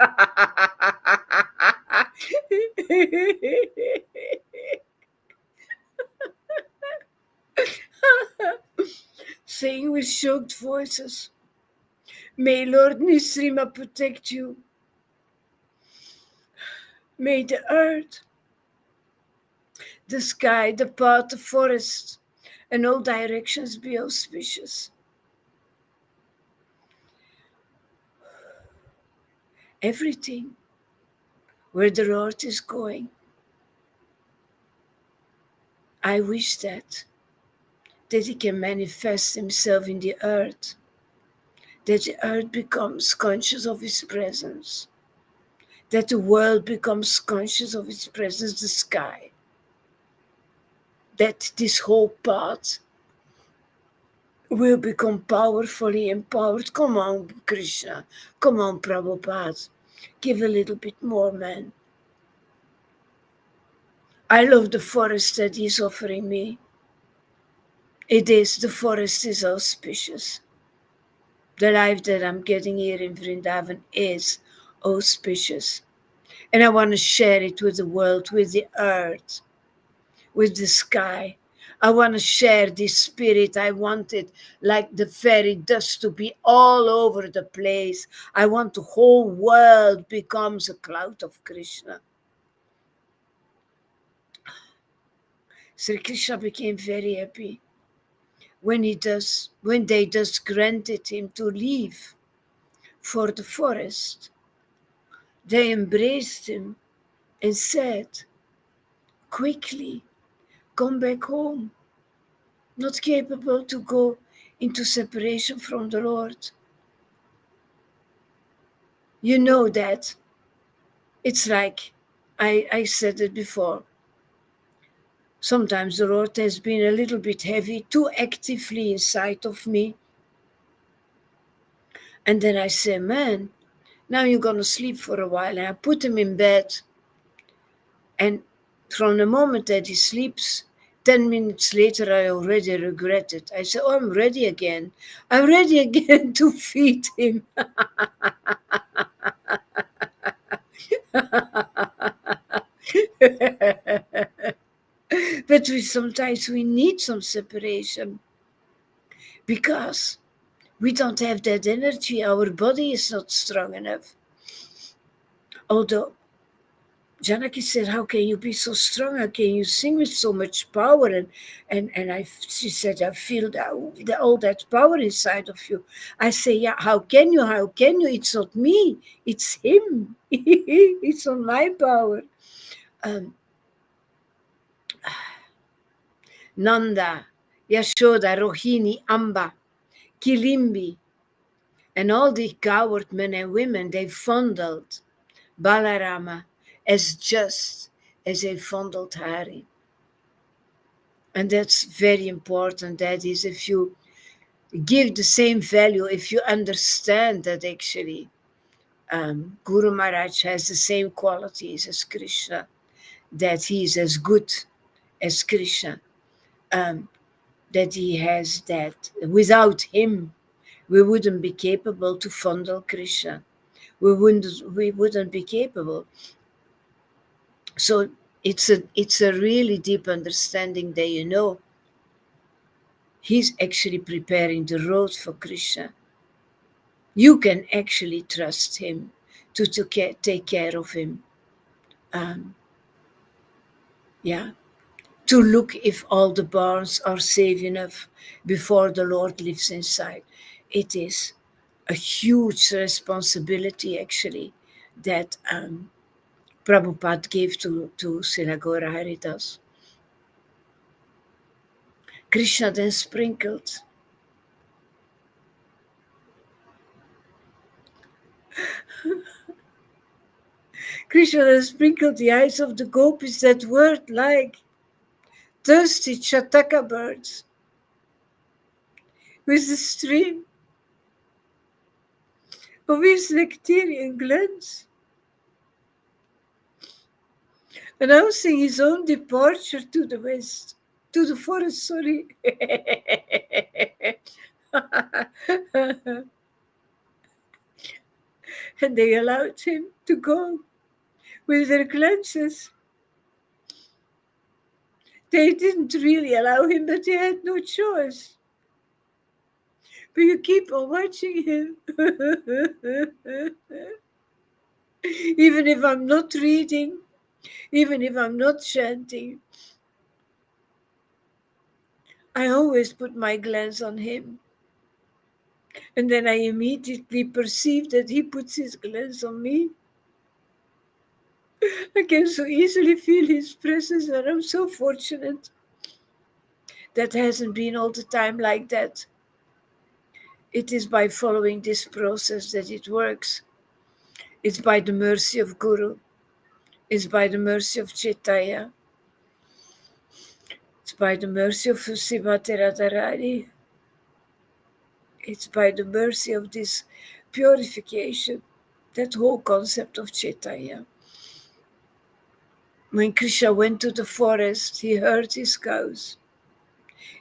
Saying with choked voices, may Lord Nisrima protect you. May the earth, the sky, the path, the forest, and all directions be auspicious. Everything where the Lord is going, I wish that he can manifest himself in the earth, that the earth becomes conscious of his presence, that the world becomes conscious of his presence, the sky, that this whole path will become powerfully empowered. Come on, Krishna. Come on, Prabhupada. Give a little bit more, man. I love the forest that he's offering me. The forest is auspicious. The life that I'm getting here in Vrindavan is auspicious. And I want to share it with the world, with the earth, with the sky. I want to share this spirit. I want it like the fairy dust to be all over the place. I want the whole world becomes a cloud of Krishna. Sri Krishna became very happy when they just granted him to leave for the forest. They embraced him and said, quickly, come back home, not capable to go into separation from the Lord. You know that. It's like, I said it before. Sometimes the Lord has been a little bit heavy, too actively inside of me. And then I say, man, now you're going to sleep for a while. And I put him in bed. And from the moment that he sleeps, 10 minutes later, I already regret it. I say, oh, I'm ready again. I'm ready again to feed him. But sometimes we need some separation because we don't have that energy. Our body is not strong enough. Although Janaki said, how can you be so strong? How can you sing with so much power? She said, I feel all that power inside of you. I say, yeah, how can you? How can you? It's not me. It's him. It's not my power. Nanda, Yashoda, Rohini, Amba, Kilimbi, and all the coward men and women, they fondled Balarama as just as they fondled Hari. And that's very important. That is, if you give the same value, if you understand that actually Guru Maharaj has the same qualities as Krishna, that he is as good as Krishna, that he has that. Without him, we wouldn't be capable to fondle Krishna. We wouldn't be capable. So it's a really deep understanding that he's actually preparing the road for Krishna. You can actually trust him to take care of him. To look if all the barns are safe enough before the Lord lives inside. It is a huge responsibility, actually, that Prabhupada gave to Srila Gaura Haridas. Krishna then sprinkled the eyes of the gopis that were like thirsty chataka birds with the stream of his nectarian glands, announcing his own departure to the west, to the forest, sorry. And they allowed him to go with their glances. They didn't really allow him, but he had no choice. But you keep on watching him. Even if I'm not reading, even if I'm not chanting, I always put my glance on him. And then I immediately perceive that he puts his glance on me. I can so easily feel his presence, and I'm so fortunate. That hasn't been all the time like that. It is by following this process that it works. It's by the mercy of Guru. It's by the mercy of Chaitanya. It's by the mercy of Srimati Radharani. It's by the mercy of this purification, that whole concept of Chaitanya. When Krishna went to the forest, he heard his cows.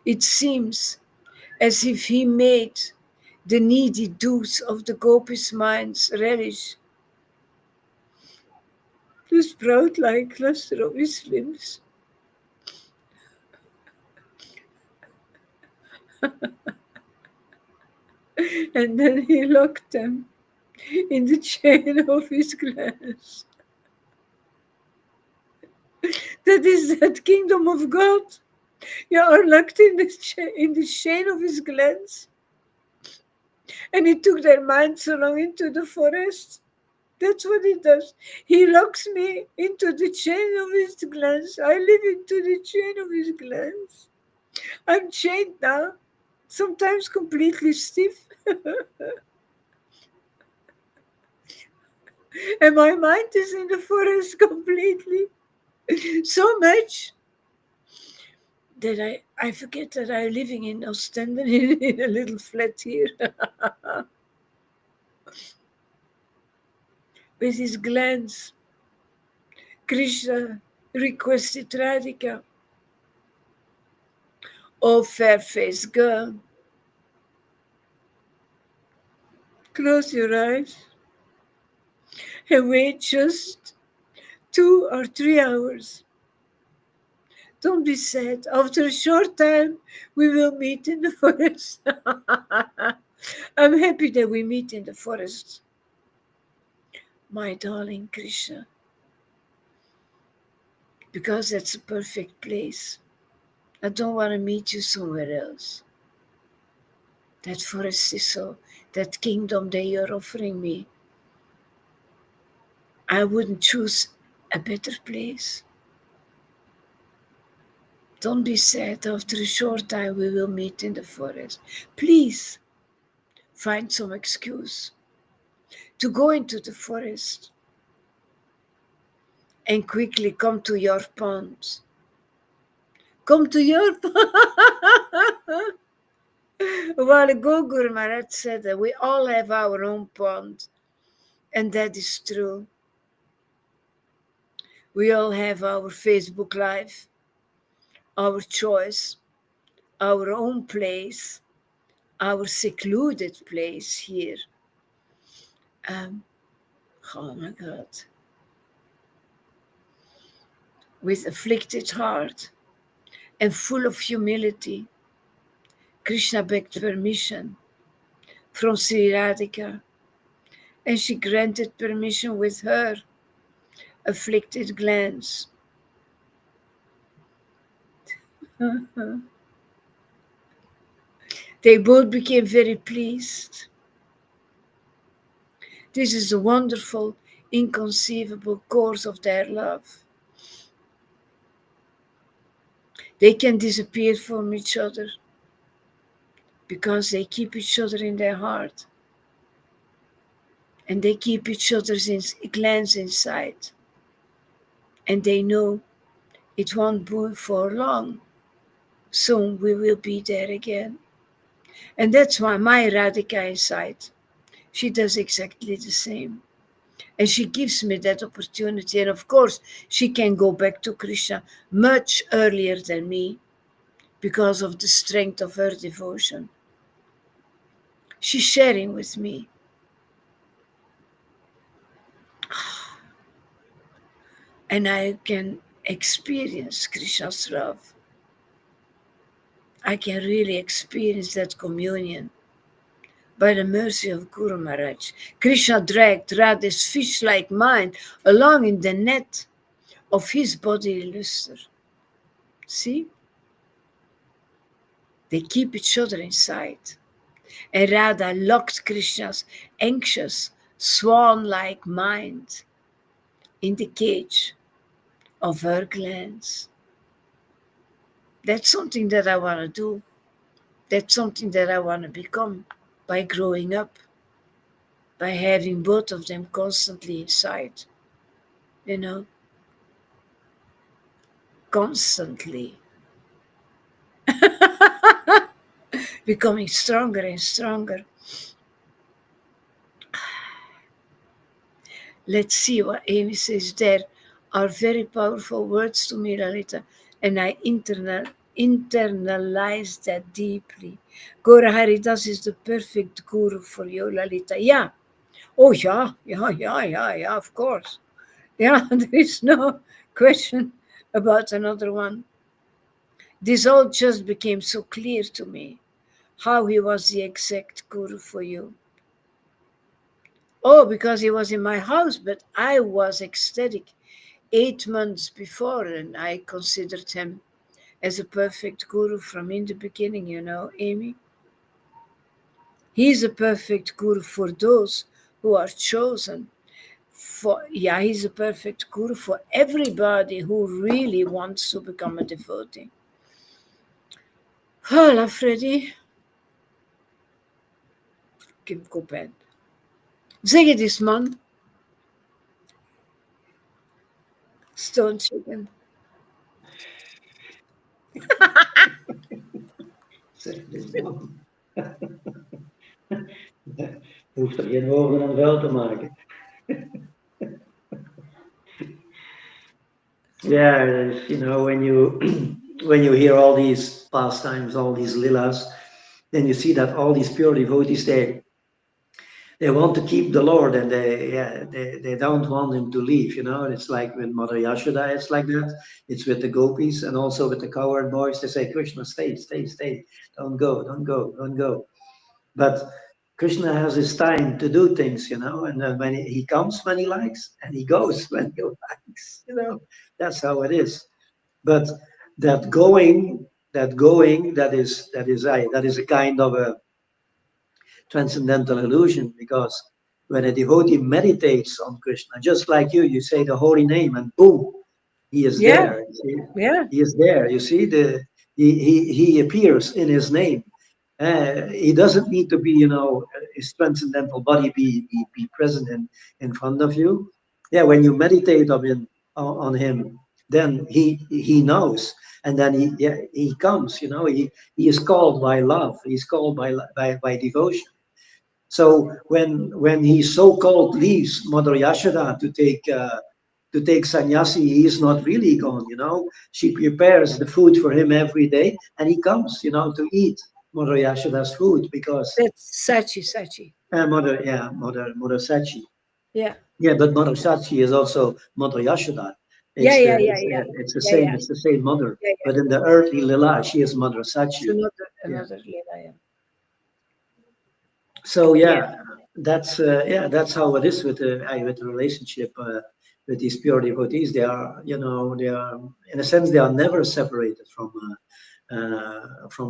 It seems as if he made the needy dews of the gopis' minds relish to sprout like cluster of his limbs. And then he locked them in the chain of his glass. That is that kingdom of God. You are locked in the chain of his glance. And he took their minds along into the forest. That's what he does. He locks me into the chain of his glance. I live into the chain of his glance. I'm chained now, sometimes completely stiff. And my mind is in the forest completely. So much that I forget that I'm living in Ostend in a little flat here. With his glance, Krishna requested Radhika, "Oh, fair-faced girl, close your eyes and wait just 2 or 3 hours. Don't be sad. After a short time, we will meet in the forest." I'm happy that we meet in the forest, my darling Krishna, because that's a perfect place. I don't want to meet you somewhere else. That forest is so, that kingdom that you're offering me, I wouldn't choose a better place. Don't be sad. After a short time, we will meet in the forest. Please find some excuse to go into the forest and quickly come to your pond. Come to your pond. A while ago, Guru Maharaj said that we all have our own pond, and that is true. We all have our Facebook Live, our choice, our own place, our secluded place here. Oh my God. With afflicted heart and full of humility, Krishna begged permission from Sri Radhika, and she granted permission with her afflicted glance. They both became very pleased. This is a wonderful, inconceivable course of their love. They can disappear from each other because they keep each other in their heart, and they keep each other's glance inside, and they know it won't be for long. Soon we will be there again. And that's why my Radhika inside, she does exactly the same. And she gives me that opportunity. And of course, she can go back to Krishna much earlier than me because of the strength of her devotion. She's sharing with me. And I can experience Krishna's love. I can really experience that communion by the mercy of Guru Maharaj. Krishna dragged Radha's fish-like mind along in the net of his body luster. See? They keep each other inside. And Radha locked Krishna's anxious, swan-like mind in the cage of her glance. That's something that I want to do. That's something that I want to become by growing up, by having both of them constantly inside, you know, constantly. Becoming stronger and stronger. Let's see what Amy says. There are very powerful words to me, Lalita, and I internalize that deeply. Guru Haridas is the perfect guru for you, Lalita. Yeah. Oh, yeah, of course. Yeah, there is no question about another one. This all just became so clear to me, how he was the exact guru for you. Oh, because he was in my house, but I was ecstatic 8 months before, and I considered him as a perfect guru from in the beginning, Amy. He is a perfect guru for those who are chosen. He's a perfect guru for everybody who really wants to become a devotee. Hola, Freddy. Kim Kopet. Zeg het eens, man. Stone chicken. Zeg dit man. Je hoeft er geen woorden aan vuil te maken. Yeah, when you when you hear all these pastimes, all these lilas, then you see that all these pure devotees they want to keep the Lord and they don't want him to leave. It's like with Mother Yashoda, it's like that. It's with the gopis and also with the cowherd boys. They say, Krishna, stay, stay, stay. Don't go, don't go, don't go. But Krishna has his time to do things, and then when he comes when he likes and he goes when he likes, that's how it is. But that is a kind of a transcendental illusion, because when a devotee meditates on Krishna, just like you say the holy name and boom, he is Yeah, there. You see? yeah. He is there. You see, he appears in his name. He doesn't need to be, his transcendental body be present in front of you. Yeah, when you meditate on him, then he knows, and then he comes. He is called by love. He's called by devotion. So when he so-called leaves Mother Yashoda to take sannyasi, he is not really gone. She prepares the food for him every day, and he comes, to eat Mother Yashoda's food because That's Sachi. Mother Sachi. Yeah. Yeah, but Mother Sachi is also Mother Yashoda. Yeah, It's the yeah, yeah, it's, yeah. it's the Yeah, same yeah. it's the same mother. Yeah, But yeah. in the earthly lila, she is Mother It's Sachi. Yeah. another Leela, yeah. So Yeah. that's how it is with the relationship with these pure devotees. They are in a sense they are never separated from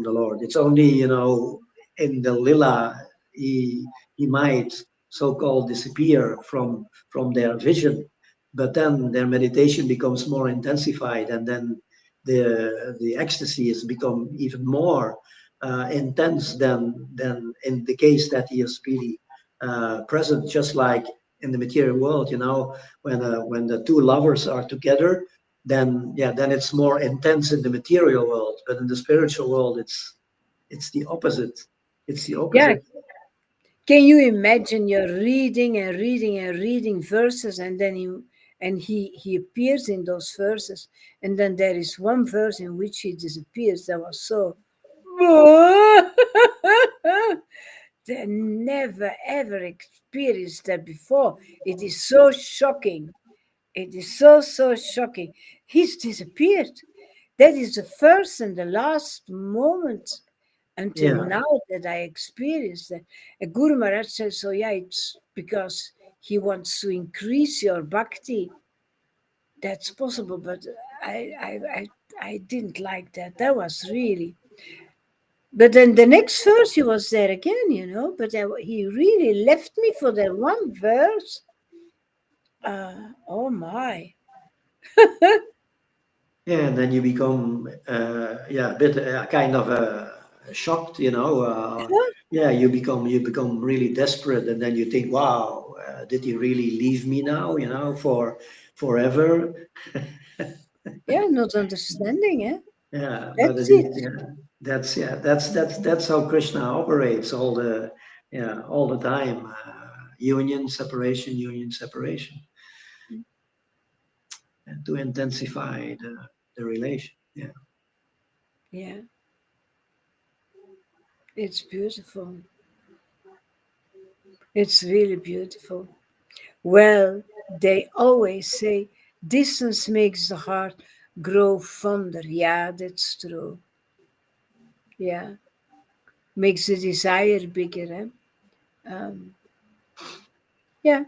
the Lord. It's only in the lila he might so-called disappear from their vision, but then their meditation becomes more intensified, and then the ecstasy has become even more intense than in the case that he is really present, just like in the material world. When the two lovers are together, then it's more intense in the material world, but in the spiritual world, it's the opposite. It's the Yeah. opposite. Can you imagine you're reading and reading and reading verses, and then he appears in those verses, and then there is one verse in which he disappears. That was so. They never ever experienced that before. It is so shocking. It is so shocking. He's disappeared. That is the first and the last moment until Yeah, now that I experienced that. And Guru Maharaj says, so yeah, it's because he wants to increase your bhakti. That's possible, but I, I, I, I didn't like that. That was really. But then the next verse he was there again, But he really left me for that one verse. Oh my. yeah, and then you become a bit kind of shocked, yeah, you become really desperate, and then you think, wow, did he really leave me now, for forever? Yeah, not understanding, eh? Yeah, but That's it is, it. that's how Krishna operates all the time. Union, separation, and to intensify the relation. Yeah. Yeah, it's beautiful. It's really beautiful. Well, they always say distance makes the heart grow fonder. Yeah, that's true. Yeah, makes the desire bigger. Eh? Um, yeah,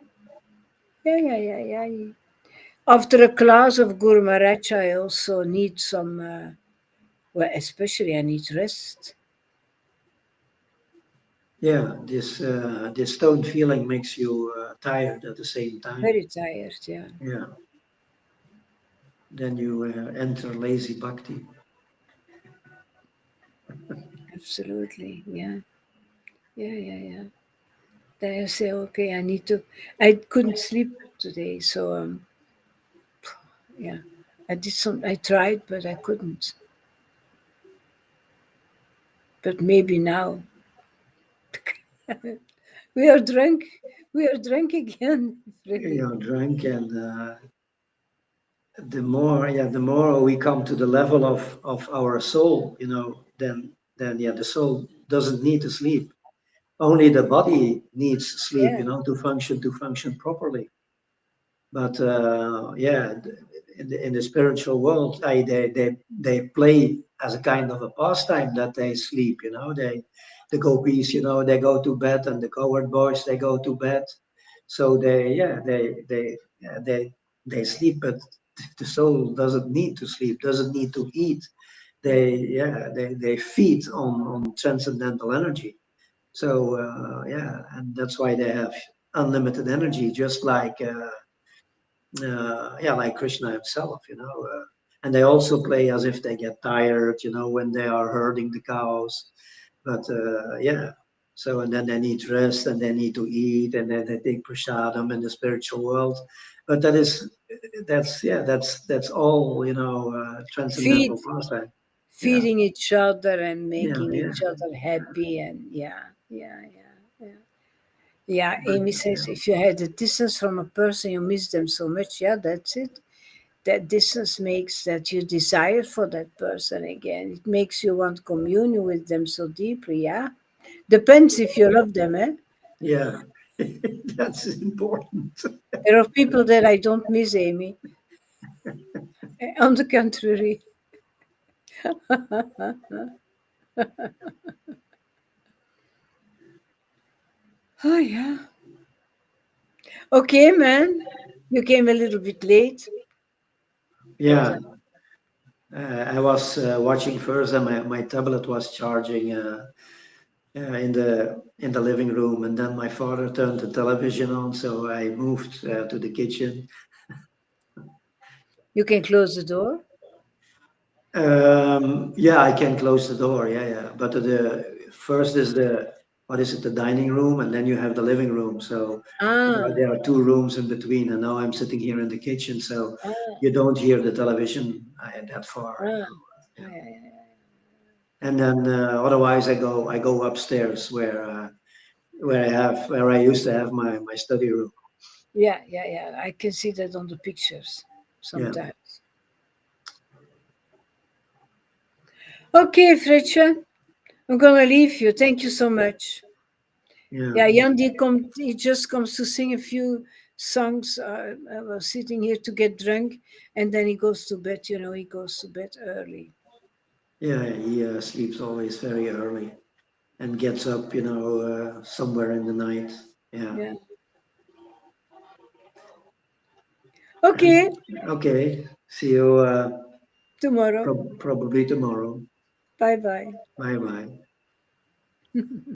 yeah. After a class of Guru Maharaj, I also need some, well, especially I need rest. Yeah, this stone feeling makes you tired at the same time. Very tired, yeah. Yeah, then you enter lazy bhakti. Absolutely, yeah. Yeah, yeah, yeah. Then I say, okay, I need to. I couldn't sleep today, so yeah, I did some. I tried, but I couldn't. But maybe now we are drunk. We are drunk again, Freddy. You're drunk, and the more we come to the level of our soul, then yeah, the soul doesn't need to sleep. Only the body needs sleep, Yeah, to function properly. But yeah, in the spiritual world, they play as a kind of a pastime that they sleep. The gopis, they go to bed, and the cowherd boys, they go to bed. So they sleep, but the soul doesn't need to sleep, doesn't need to eat. They feed on transcendental energy. So yeah, and that's why they have unlimited energy, just like yeah, like Krishna himself, and they also play as if they get tired, when they are herding the cows. But yeah, so and then they need rest, and they need to eat, and then they take prasadam in the spiritual world. But that's all, feed transcendental pastime. Yeah, feeding each other and yeah, making yeah. each other happy, and yeah, yeah, yeah, yeah. Yeah, But Amy says if you had a distance from a person, you miss them so much. Yeah, that's it. That distance makes that you desire for that person again. It makes you want to commune with them so deeply. Yeah, depends if you love them. Eh? yeah, that's important. There are people that I don't miss, Amy. On the contrary. Oh yeah. Okay, man. You came a little bit late, but Yeah, I was watching first, and my tablet was charging. In the living room, and then my father turned the television on, so I moved to the kitchen. you can close the door. Yeah, I can close the door. Yeah, yeah. But the first is the what is it? The dining room, and then you have the living room. So Ah, there are two rooms in between, and now I'm sitting here in the kitchen, so ah, you don't hear the television that far. ah. Yeah. Yeah, yeah, yeah. And then otherwise, I go upstairs where I used to have my study room. Yeah, yeah, yeah. I can see that on the pictures Yeah, sometimes. Okay, Fritje, I'm gonna leave you. Thank you so much. yeah. Yeah, he just comes to sing a few songs. I was sitting here to get drunk, and then he goes to bed. He goes to bed early. Yeah, he sleeps always very early and gets up, somewhere in the night. Yeah. Yeah. And Okay, okay, see you tomorrow. probably tomorrow. Bye bye. Bye bye.